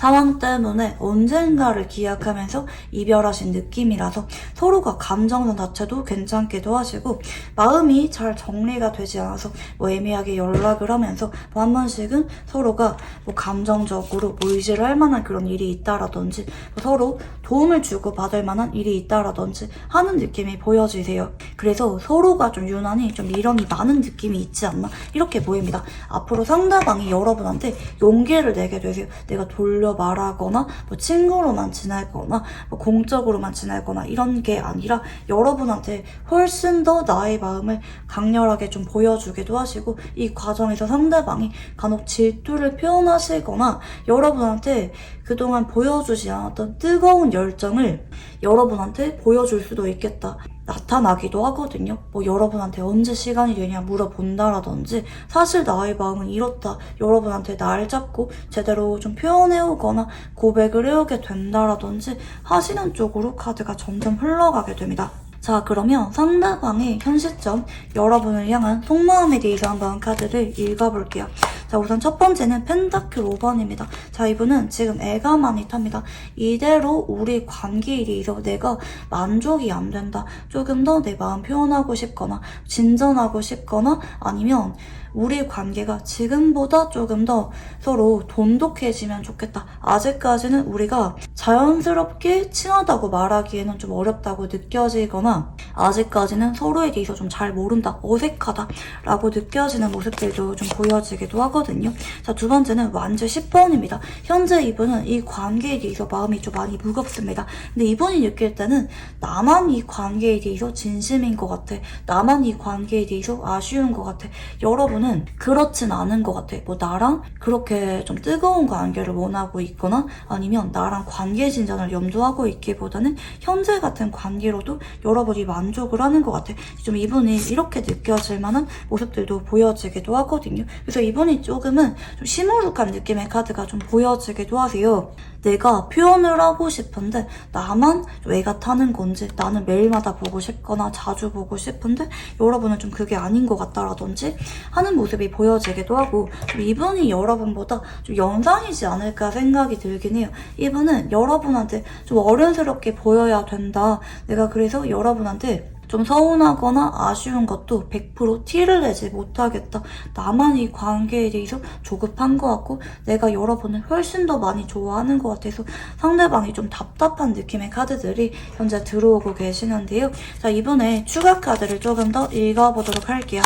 상황 때문에 언젠가를 기약하면서 이별하신 느낌이라서 서로가 감정선 자체도 괜찮기도 하시고 마음이 잘 정리가 되지 않아서 뭐 애매하게 연락을 하면서 뭐 한 번씩은 서로가 뭐 감정적으로 뭐 의지를 할 만한 그런 일이 있다라든지 뭐 서로 도움을 주고 받을 만한 일이 있다라든지 하는 느낌이 보여지세요. 그래서 서로가 좀 유난히 좀 미련이 많은 느낌이 있지 않나 이렇게 보입니다. 앞으로 상대방이 여러분한테 용기를 내게 되세요. 내가 돌려 말하거나 뭐 친구로만 지내거나 뭐 공적으로만 지내거나 이런 게 아니라 여러분한테 훨씬 더 나의 마음을 강렬하게 좀 보여주기도 하시고 이 과정에서 상대방이 간혹 질투를 표현하시거나 여러분한테 그동안 보여주지 않았던 뜨거운 열정을 여러분한테 보여줄 수도 있겠다. 나타나기도 하거든요. 뭐 여러분한테 언제 시간이 되냐 물어본다라든지 사실 나의 마음은 이렇다. 여러분한테 날 잡고 제대로 좀 표현해오거나 고백을 해오게 된다라든지 하시는 쪽으로 카드가 점점 흘러가게 됩니다. 자, 그러면 상대방의 현 시점 여러분을 향한 속마음에 대해서 한번 카드를 읽어볼게요. 자, 우선 첫 번째는 펜타클 5번입니다. 자, 이분은 지금 애가 많이 탑니다. 이대로 우리 관계에 대해서 내가 만족이 안 된다. 조금 더 내 마음 표현하고 싶거나 진전하고 싶거나 아니면 우리 관계가 지금보다 조금 더 서로 돈독해지면 좋겠다. 아직까지는 우리가 자연스럽게 친하다고 말하기에는 좀 어렵다고 느껴지거나 아직까지는 서로에 대해서 좀 잘 모른다, 어색하다 라고 느껴지는 모습들도 좀 보여지기도 하거든요. 자, 두 번째는 완주 10번입니다. 현재 이분은 이 관계에 대해서 마음이 좀 많이 무겁습니다. 근데 이분이 느낄 때는 나만 이 관계에 대해서 진심인 것 같아. 나만 이 관계에 대해서 아쉬운 것 같아. 여러분은 그렇진 않은 것 같아. 뭐 나랑 그렇게 좀 뜨거운 관계를 원하고 있거나 아니면 나랑 관계 진전을 염두하고 있기보다는 현재 같은 관계로도 여러분이 만족을 하는 것 같아. 좀 이분이 이렇게 느껴질 만한 모습들도 보여지기도 하거든요. 그래서 이분이 조금은 좀 시무룩한 느낌의 카드가 좀 보여지기도 하세요. 내가 표현을 하고 싶은데 나만 애가 타는 건지 나는 매일마다 보고 싶거나 자주 보고 싶은데 여러분은 좀 그게 아닌 것 같다라든지 하는 모습이 보여지기도 하고 이분이 여러분보다 좀 연상이지 않을까 생각이 들긴 해요. 이분은 여러분한테 좀 어른스럽게 보여야 된다. 내가 그래서 여러분한테 좀 서운하거나 아쉬운 것도 100% 티를 내지 못하겠다. 나만 이 관계에 대해서 조급한 것 같고 내가 여러분을 훨씬 더 많이 좋아하는 것 같아서 상대방이 좀 답답한 느낌의 카드들이 현재 들어오고 계시는데요. 자, 이번에 추가 카드를 조금 더 읽어보도록 할게요.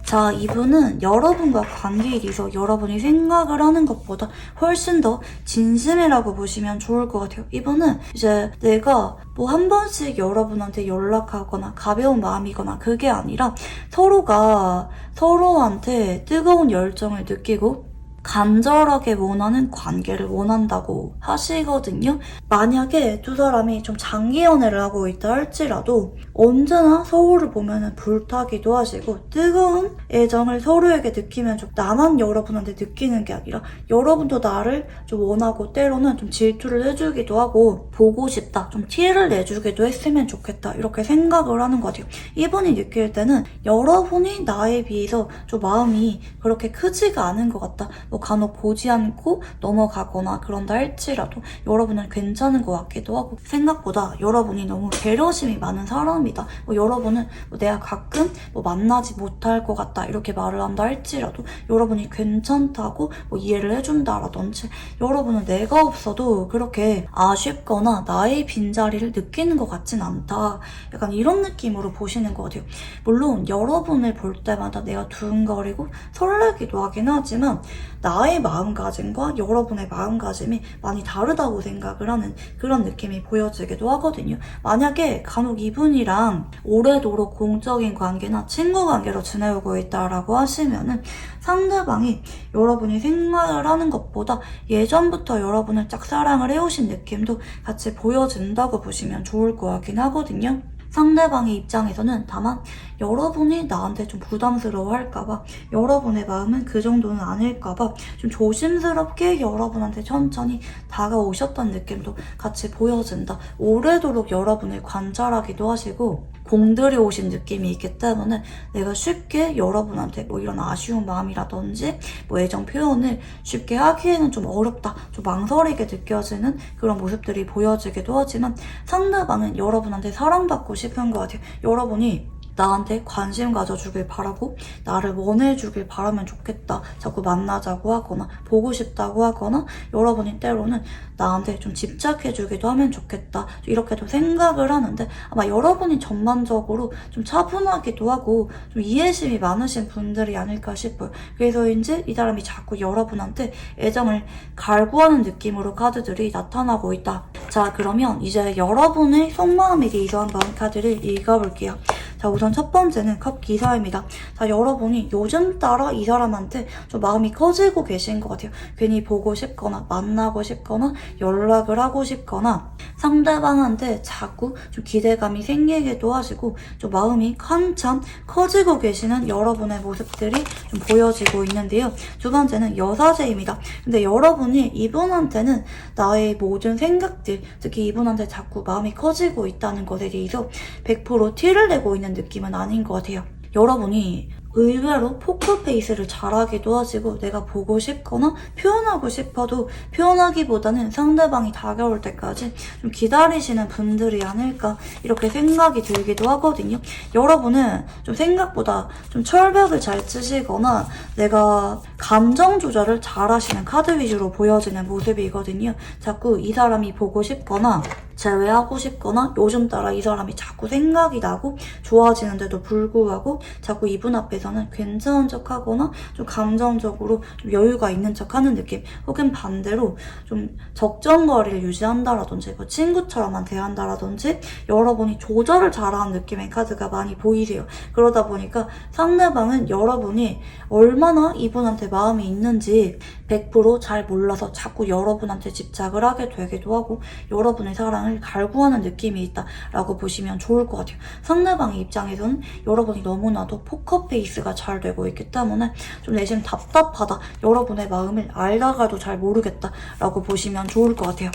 자, 이분은 여러분과 관계에 대해서 여러분이 생각을 하는 것보다 훨씬 더 진심이라고 보시면 좋을 것 같아요. 이분은 이제 내가 뭐 한 번씩 여러분한테 연락하거나 가벼운 마음이거나 그게 아니라 서로가 서로한테 뜨거운 열정을 느끼고 간절하게 원하는 관계를 원한다고 하시거든요. 만약에 두 사람이 좀 장기 연애를 하고 있다 할지라도 언제나 서로를 보면은 불타기도 하시고 뜨거운 애정을 서로에게 느끼면 좀 나만 여러분한테 느끼는 게 아니라 여러분도 나를 좀 원하고 때로는 좀 질투를 해주기도 하고 보고 싶다, 좀 티를 내주기도 했으면 좋겠다 이렇게 생각을 하는 것 같아요. 이분이 느낄 때는 여러분이 나에 비해서 좀 마음이 그렇게 크지가 않은 것 같다. 뭐 간혹 보지 않고 넘어가거나 그런다 할지라도 여러분은 괜찮은 것 같기도 하고 생각보다 여러분이 너무 배려심이 많은 사람이다. 뭐 여러분은 뭐 내가 가끔 뭐 만나지 못할 것 같다 이렇게 말을 한다 할지라도 여러분이 괜찮다고 뭐 이해를 해준다라든지 여러분은 내가 없어도 그렇게 아쉽거나 나의 빈자리를 느끼는 것 같진 않다. 약간 이런 느낌으로 보시는 것 같아요. 물론 여러분을 볼 때마다 내가 두근거리고 설레기도 하긴 하지만 나의 마음가짐과 여러분의 마음가짐이 많이 다르다고 생각을 하는 그런 느낌이 보여지기도 하거든요. 만약에 간혹 이분이랑 오래도록 공적인 관계나 친구 관계로 지내고 있다라고 하시면은 상대방이 여러분이 생각을 하는 것보다 예전부터 여러분을 짝사랑을 해오신 느낌도 같이 보여진다고 보시면 좋을 것 같긴 하거든요. 상대방의 입장에서는 다만 여러분이 나한테 좀 부담스러워 할까봐 여러분의 마음은 그 정도는 아닐까봐 좀 조심스럽게 여러분한테 천천히 다가오셨던 느낌도 같이 보여진다. 오래도록 여러분을 관찰하기도 하시고 공들이 오신 느낌이 있기 때문에 내가 쉽게 여러분한테 뭐 이런 아쉬운 마음이라든지 뭐 애정 표현을 쉽게 하기에는 좀 어렵다, 좀 망설이게 느껴지는 그런 모습들이 보여지기도 하지만 상대방은 여러분한테 사랑받고 싶은 것 같아요. 여러분이 나한테 관심 가져주길 바라고 나를 원해주길 바라면 좋겠다. 자꾸 만나자고 하거나 보고 싶다고 하거나 여러분이 때로는 나한테 좀 집착해주기도 하면 좋겠다. 이렇게도 생각을 하는데 아마 여러분이 전반적으로 좀 차분하기도 하고 좀 이해심이 많으신 분들이 아닐까 싶어요. 그래서인지 이 사람이 자꾸 여러분한테 애정을 갈구하는 느낌으로 카드들이 나타나고 있다. 자, 그러면 이제 여러분의 속마음에 대해서 한번 카드를 읽어볼게요. 자, 우선 첫 번째는 컵 기사입니다. 자, 여러분이 요즘 따라 이 사람한테 좀 마음이 커지고 계신 것 같아요. 괜히 보고 싶거나 만나고 싶거나 연락을 하고 싶거나 상대방한테 자꾸 좀 기대감이 생기기도 하시고 좀 마음이 한참 커지고 계시는 여러분의 모습들이 좀 보여지고 있는데요. 두 번째는 여사제입니다. 근데 여러분이 이분한테는 나의 모든 생각들, 특히 이분한테 자꾸 마음이 커지고 있다는 것에 대해서 100% 티를 내고 있는 느낌은 아닌 것 같아요. 여러분이 의외로 포커페이스를 잘하기도 하시고 내가 보고 싶거나 표현하고 싶어도 표현하기보다는 상대방이 다가올 때까지 좀 기다리시는 분들이 아닐까 이렇게 생각이 들기도 하거든요. 여러분은 좀 생각보다 좀 철벽을 잘 치시거나 내가 감정 조절을 잘 하시는 카드 위주로 보여지는 모습이거든요. 자꾸 이 사람이 보고 싶거나 제외하고 싶거나 요즘 따라 이 사람이 자꾸 생각이 나고 좋아지는데도 불구하고 자꾸 이분 앞에서는 괜찮은 척하거나 좀 감정적으로 좀 여유가 있는 척하는 느낌, 혹은 반대로 좀 적정거리를 유지한다라든지 뭐 친구처럼만 대한다라든지 여러분이 조절을 잘하는 느낌의 카드가 많이 보이세요. 그러다 보니까 상대방은 여러분이 얼마나 이분한테 마음이 있는지 100% 잘 몰라서 자꾸 여러분한테 집착을 하게 되기도 하고 여러분의 사랑을 갈구하는 느낌이 있다라고 보시면 좋을 것 같아요. 상대방의 입장에서는 여러분이 너무나도 포커페이스가 잘 되고 있기 때문에 좀 내심 답답하다, 여러분의 마음을 알다가도 잘 모르겠다라고 보시면 좋을 것 같아요.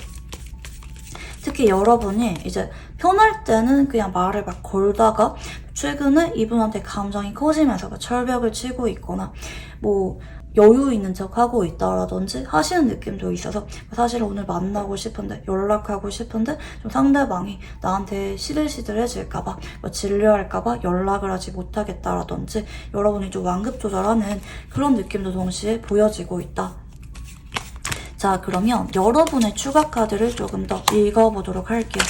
특히 여러분이 이제 편할 때는 그냥 말을 막 걸다가 최근에 이분한테 감정이 커지면서 철벽을 치고 있거나 뭐 여유 있는 척 하고 있다라든지 하시는 느낌도 있어서 사실 오늘 만나고 싶은데 연락하고 싶은데 좀 상대방이 나한테 시들시들해질까봐 질려할까봐 연락을 하지 못하겠다라든지 여러분이 좀 완급 조절하는 그런 느낌도 동시에 보여지고 있다. 자, 그러면 여러분의 추가 카드를 조금 더 읽어보도록 할게요.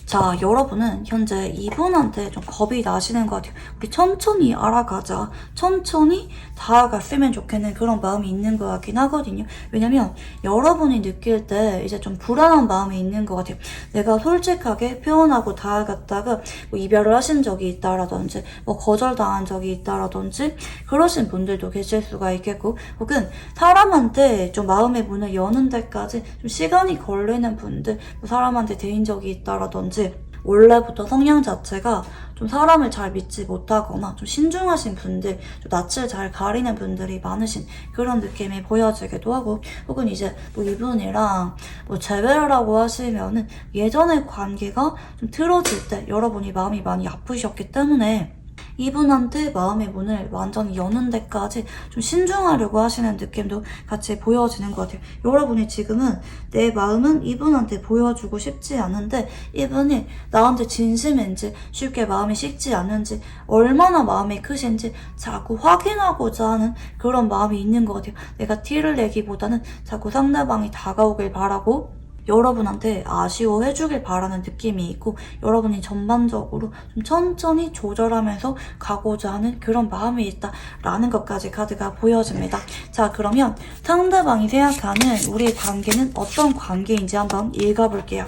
자, 여러분은 현재 이분한테 좀 겁이 나시는 것 같아요. 우리 천천히 알아가자, 천천히 다가갔으면 좋겠는 그런 마음이 있는 것 같긴 하거든요. 왜냐면 여러분이 느낄 때 이제 좀 불안한 마음이 있는 것 같아요. 내가 솔직하게 표현하고 다가갔다가 뭐 이별을 하신 적이 있다라든지 뭐 거절당한 적이 있다라든지 그러신 분들도 계실 수가 있겠고, 혹은 사람한테 좀 마음의 문을 여는 데까지 좀 시간이 걸리는 분들, 뭐 사람한테 대인 적이 있다라든지 원래부터 성향 자체가 좀 사람을 잘 믿지 못하거나 좀 신중하신 분들, 좀 낯을 잘 가리는 분들이 많으신 그런 느낌이 보여지기도 하고, 혹은 이제 뭐 이분이랑 뭐 재회를 하고 하시면은 예전의 관계가 좀 틀어질 때 여러분이 마음이 많이 아프셨기 때문에 이분한테 마음의 문을 완전히 여는 데까지 좀 신중하려고 하시는 느낌도 같이 보여지는 것 같아요. 여러분이 지금은 내 마음은 이분한테 보여주고 싶지 않은데 이분이 나한테 진심인지 쉽게 마음이 식지 않은지 얼마나 마음이 크신지 자꾸 확인하고자 하는 그런 마음이 있는 것 같아요. 내가 티를 내기보다는 자꾸 상대방이 다가오길 바라고 여러분한테 아쉬워해주길 바라는 느낌이 있고, 여러분이 전반적으로 좀 천천히 조절하면서 가고자 하는 그런 마음이 있다라는 것까지 카드가 보여집니다. 자, 그러면 상대방이 생각하는 우리의 관계는 어떤 관계인지 한번 읽어볼게요.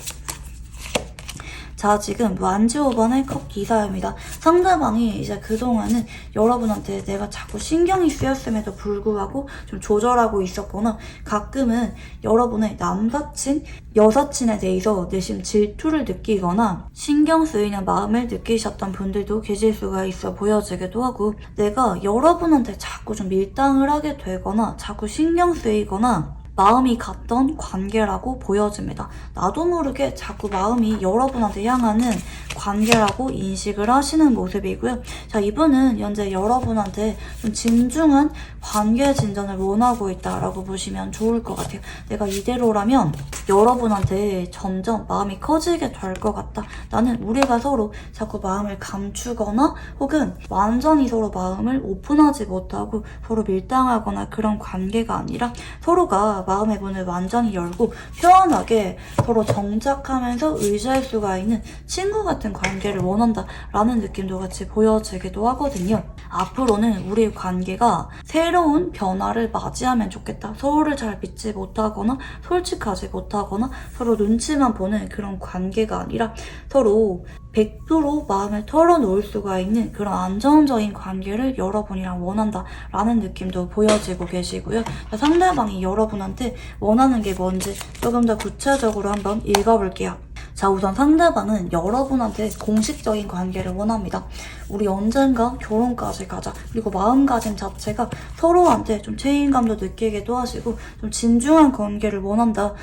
자, 지금 완지 5번의 컵 기사입니다. 상대방이 이제 그동안은 여러분한테 내가 자꾸 신경이 쓰였음에도 불구하고 좀 조절하고 있었거나, 가끔은 여러분의 남사친, 여사친에 대해서 내심 질투를 느끼거나 신경 쓰이는 마음을 느끼셨던 분들도 계실 수가 있어 보여지기도 하고, 내가 여러분한테 자꾸 좀 밀당을 하게 되거나 자꾸 신경 쓰이거나 마음이 갔던 관계라고 보여집니다. 나도 모르게 자꾸 마음이 여러분한테 향하는 관계라고 인식을 하시는 모습이고요. 자, 이분은 현재 여러분한테 좀 진중한 관계 진전을 원하고 있다라고 보시면 좋을 것 같아요. 내가 이대로라면 여러분한테 점점 마음이 커지게 될 것 같다. 나는 우리가 서로 자꾸 마음을 감추거나 혹은 완전히 서로 마음을 오픈하지 못하고 서로 밀당하거나 그런 관계가 아니라 서로가 마음의 문을 완전히 열고 편안하게 서로 정착하면서 의지할 수가 있는 친구 같은 관계를 원한다라는 느낌도 같이 보여지기도 하거든요. 앞으로는 우리 관계가 새로운 변화를 맞이하면 좋겠다. 서로를 잘 믿지 못하거나 솔직하지 못하거나 서로 눈치만 보는 그런 관계가 아니라 서로 100% 마음을 털어놓을 수가 있는 그런 안정적인 관계를 여러분이랑 원한다라는 느낌도 보여지고 계시고요. 상대방이 여러분한테 원하는 게 뭔지 조금 더 구체적으로 한번 읽어볼게요. 자, 우선 상대방은 여러분한테 공식적인 관계를 원합니다. 우리 언젠가 결혼까지 가자. 그리고 마음가짐 자체가 서로한테 좀 책임감도 느끼기도 하시고 좀 진중한 관계를 원한다.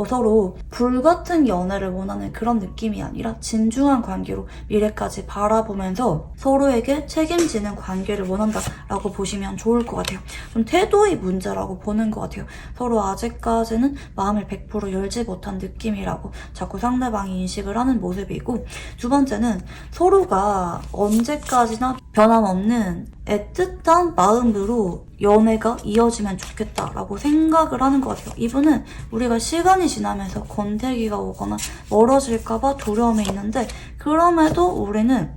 서로 불같은 연애를 원하는 그런 느낌이 아니라 진중한 관계로 미래까지 바라보면서 서로에게 책임지는 관계를 원한다라고 보시면 좋을 것 같아요. 좀 태도의 문제라고 보는 것 같아요. 서로 아직까지는 마음을 100% 열지 못한 느낌이라고 자꾸 상대방이 인식을 하는 모습이고, 두 번째는 서로가 언제까지나 변함없는 애틋한 마음으로 연애가 이어지면 좋겠다라고 생각을 하는 것 같아요. 이분은 우리가 시간이 지나면서 권태기가 오거나 멀어질까봐 두려움이 있는데, 그럼에도 우리는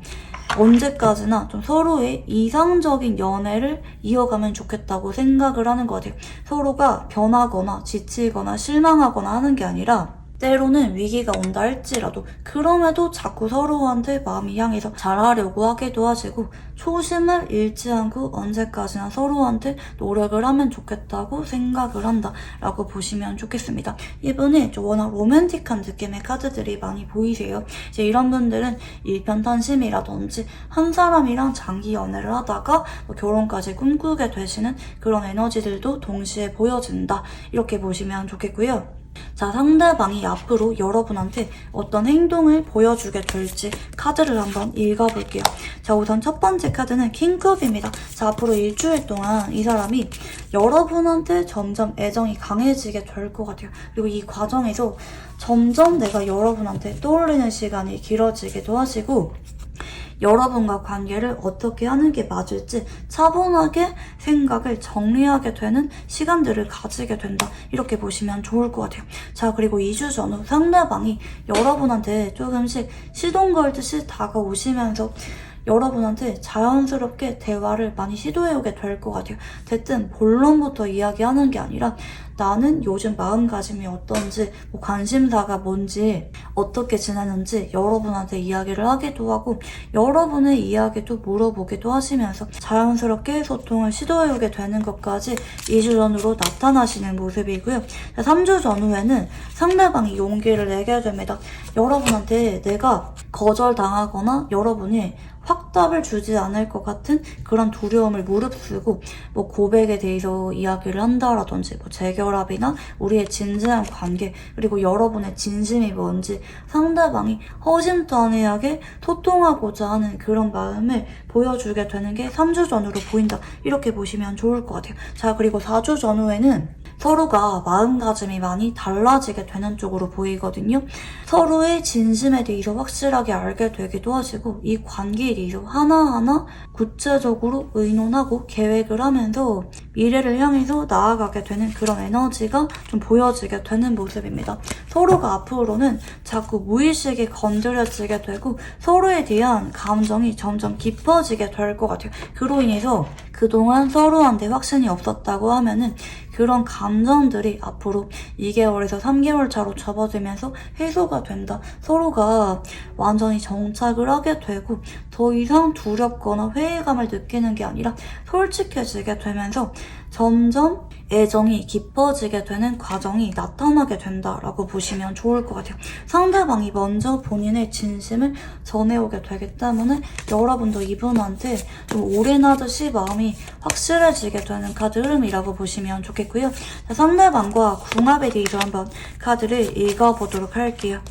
언제까지나 좀 서로의 이상적인 연애를 이어가면 좋겠다고 생각을 하는 것 같아요. 서로가 변하거나 지치거나 실망하거나 하는 게 아니라 때로는 위기가 온다 할지라도 그럼에도 자꾸 서로한테 마음이 향해서 잘하려고 하기도 하시고, 초심을 잃지 않고 언제까지나 서로한테 노력을 하면 좋겠다고 생각을 한다 라고 보시면 좋겠습니다. 이분이 워낙 로맨틱한 느낌의 카드들이 많이 보이세요. 이제 이런 분들은 일편단심이라든지 한 사람이랑 장기 연애를 하다가 결혼까지 꿈꾸게 되시는 그런 에너지들도 동시에 보여진다, 이렇게 보시면 좋겠고요. 자, 상대방이 앞으로 여러분한테 어떤 행동을 보여주게 될지 카드를 한번 읽어볼게요. 자, 우선 첫 번째 카드는 킹컵입니다. 자, 앞으로 일주일 동안 이 사람이 여러분한테 점점 애정이 강해지게 될 것 같아요. 그리고 이 과정에서 점점 내가 여러분한테 떠올리는 시간이 길어지기도 하시고, 여러분과 관계를 어떻게 하는 게 맞을지 차분하게 생각을 정리하게 되는 시간들을 가지게 된다, 이렇게 보시면 좋을 것 같아요. 자, 그리고 2주 전후 상대방이 여러분한테 조금씩 시동 걸듯이 다가오시면서 여러분한테 자연스럽게 대화를 많이 시도해오게 될 것 같아요. 대뜸 본론부터 이야기하는 게 아니라 나는 요즘 마음가짐이 어떤지, 관심사가 뭔지, 어떻게 지내는지 여러분한테 이야기를 하기도 하고, 여러분의 이야기도 물어보기도 하시면서 자연스럽게 소통을 시도해오게 되는 것까지 2주 전후로 나타나시는 모습이고요. 3주 전후에는 상대방이 용기를 내게 됩니다. 여러분한테 내가 거절당하거나 여러분이 확답을 주지 않을 것 같은 그런 두려움을 무릅쓰고 고백에 대해서 이야기를 한다라든지 재결합이나 우리의 진지한 관계, 그리고 여러분의 진심이 뭔지 상대방이 허심탄회하게 소통하고자 하는 그런 마음을 보여주게 되는 게 3주 전후로 보인다, 이렇게 보시면 좋을 것 같아요. 자, 그리고 4주 전후에는 서로가 마음가짐이 많이 달라지게 되는 쪽으로 보이거든요. 서로의 진심에 대해서 확실하게 알게 되기도 하시고, 이 관계에 대해서 하나하나 구체적으로 의논하고 계획을 하면서 미래를 향해서 나아가게 되는 그런 에너지가 좀 보여지게 되는 모습입니다. 서로가 앞으로는 자꾸 무의식에 건드려지게 되고 서로에 대한 감정이 점점 깊어지게 될 것 같아요. 그로 인해서 그동안 서로한테 확신이 없었다고 하면은 그런 감정들이 앞으로 2개월에서 3개월 차로 접어들면서 해소가 된다. 서로가 완전히 정착을 하게 되고 더 이상 두렵거나 회의감을 느끼는 게 아니라 솔직해지게 되면서 점점 애정이 깊어지게 되는 과정이 나타나게 된다라고 보시면 좋을 것 같아요. 상대방이 먼저 본인의 진심을 전해오게 되기 때문에 여러분도 이분한테 좀 올인하듯이 마음이 확실해지게 되는 카드 흐름이라고 보시면 좋겠고요. 자, 상대방과 궁합에 대해서 한번 카드를 읽어보도록 할게요.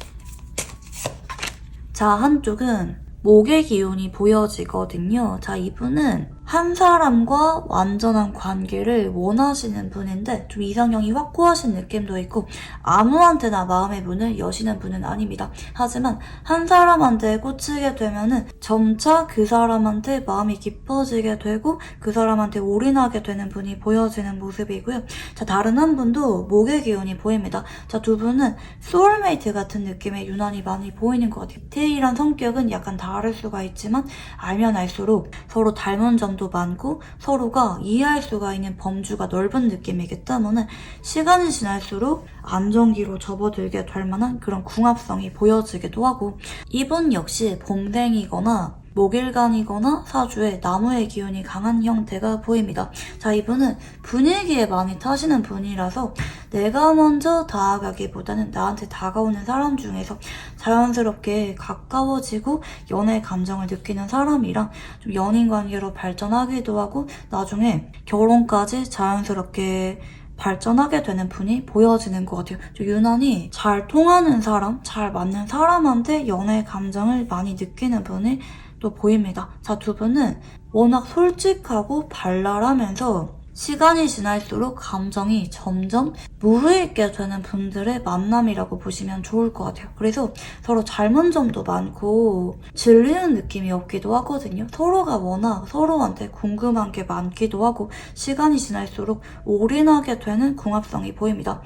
자, 한쪽은 목의 기운이 보여지거든요. 자, 이분은 한 사람과 완전한 관계를 원하시는 분인데 좀 이상형이 확고하신 느낌도 있고 아무한테나 마음의 문을 여시는 분은 아닙니다. 하지만 한 사람한테 꽂히게 되면은 점차 그 사람한테 마음이 깊어지게 되고 그 사람한테 올인하게 되는 분이 보여지는 모습이고요. 자, 다른 한 분도 목의 기운이 보입니다. 자, 두 분은 소울메이트 같은 느낌의 유난히 많이 보이는 것 같아요. 디테일한 성격은 약간 다를 수가 있지만 알면 알수록 서로 닮은 점도 많고 서로가 이해할 수가 있는 범주가 넓은 느낌이기 때문에 시간이 지날수록 안정기로 접어들게 될 만한 그런 궁합성이 보여지기도 하고 이분 역시 봄생이거나 목일간이거나 사주에 나무의 기운이 강한 형태가 보입니다. 자, 이분은 분위기에 많이 타시는 분이라서 내가 먼저 다가가기보다는 나한테 다가오는 사람 중에서 자연스럽게 가까워지고 연애 감정을 느끼는 사람이랑 좀 연인 관계로 발전하기도 하고 나중에 결혼까지 자연스럽게 발전하게 되는 분이 보여지는 것 같아요. 유난히 잘 통하는 사람, 잘 맞는 사람한테 연애 감정을 많이 느끼는 분이 또 보입니다. 자, 두 분은 워낙 솔직하고 발랄하면서 시간이 지날수록 감정이 점점 무르익게 되는 분들의 만남이라고 보시면 좋을 것 같아요. 그래서 서로 닮은 점도 많고 질리는 느낌이 없기도 하거든요. 서로가 워낙 서로한테 궁금한 게 많기도 하고 시간이 지날수록 올인하게 되는 궁합성이 보입니다.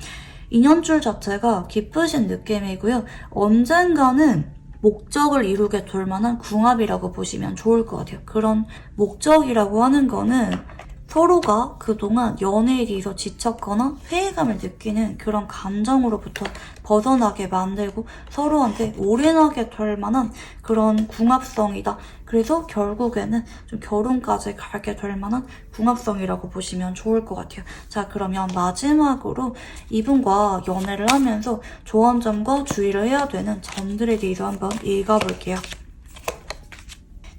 인연줄 자체가 깊으신 느낌이고요. 언젠가는 목적을 이루게 될 만한 궁합이라고 보시면 좋을 것 같아요. 그런 목적이라고 하는 거는 서로가 그동안 연애에 대해서 지쳤거나 회의감을 느끼는 그런 감정으로부터 벗어나게 만들고 서로한테 올인하게 될 만한 그런 궁합성이다. 그래서 결국에는 좀 결혼까지 가게 될 만한 궁합성이라고 보시면 좋을 것 같아요. 자, 그러면 마지막으로 이분과 연애를 하면서 좋은 점과 주의를 해야 되는 점들에 대해서 한번 읽어볼게요.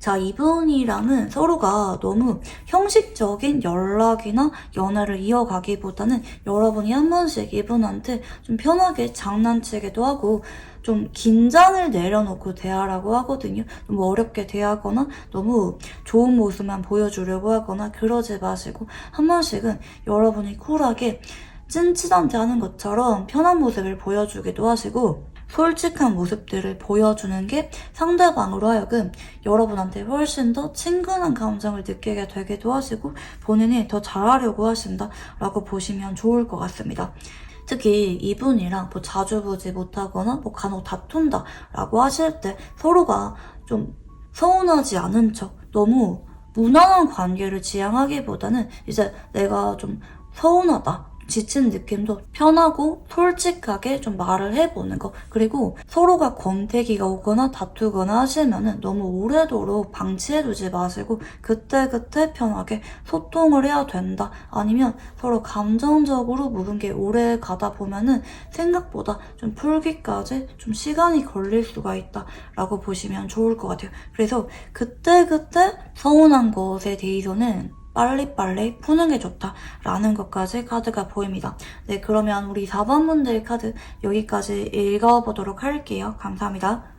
자, 이분이랑은 서로가 너무 형식적인 연락이나 연애를 이어가기보다는 여러분이 한 번씩 이분한테 좀 편하게 장난치기도 하고 좀 긴장을 내려놓고 대하라고 하거든요. 너무 어렵게 대하거나 너무 좋은 모습만 보여주려고 하거나 그러지 마시고 한 번씩은 여러분이 쿨하게 찐친한테 하는 것처럼 편한 모습을 보여주기도 하시고 솔직한 모습들을 보여주는 게 상대방으로 하여금 여러분한테 훨씬 더 친근한 감정을 느끼게 되기도 하시고 본인이 더 잘하려고 하신다라고 보시면 좋을 것 같습니다. 특히 이분이랑 뭐 자주 보지 못하거나 뭐 간혹 다툰다라고 하실 때 서로가 좀 서운하지 않은 척 너무 무난한 관계를 지향하기보다는 이제 내가 좀 서운하다. 지친 느낌도 편하고 솔직하게 좀 말을 해보는 거. 그리고 서로가 권태기가 오거나 다투거나 하시면은 너무 오래도록 방치해두지 마시고 그때그때 편하게 소통을 해야 된다. 아니면 서로 감정적으로 묵은 게 오래 가다 보면은 생각보다 좀 풀기까지 좀 시간이 걸릴 수가 있다라고 보시면 좋을 것 같아요. 그래서 그때그때 서운한 것에 대해서는 빨리빨리 푸는 게 좋다라는 것까지 카드가 보입니다. 네, 그러면 우리 4번 분들 카드 여기까지 읽어보도록 할게요. 감사합니다.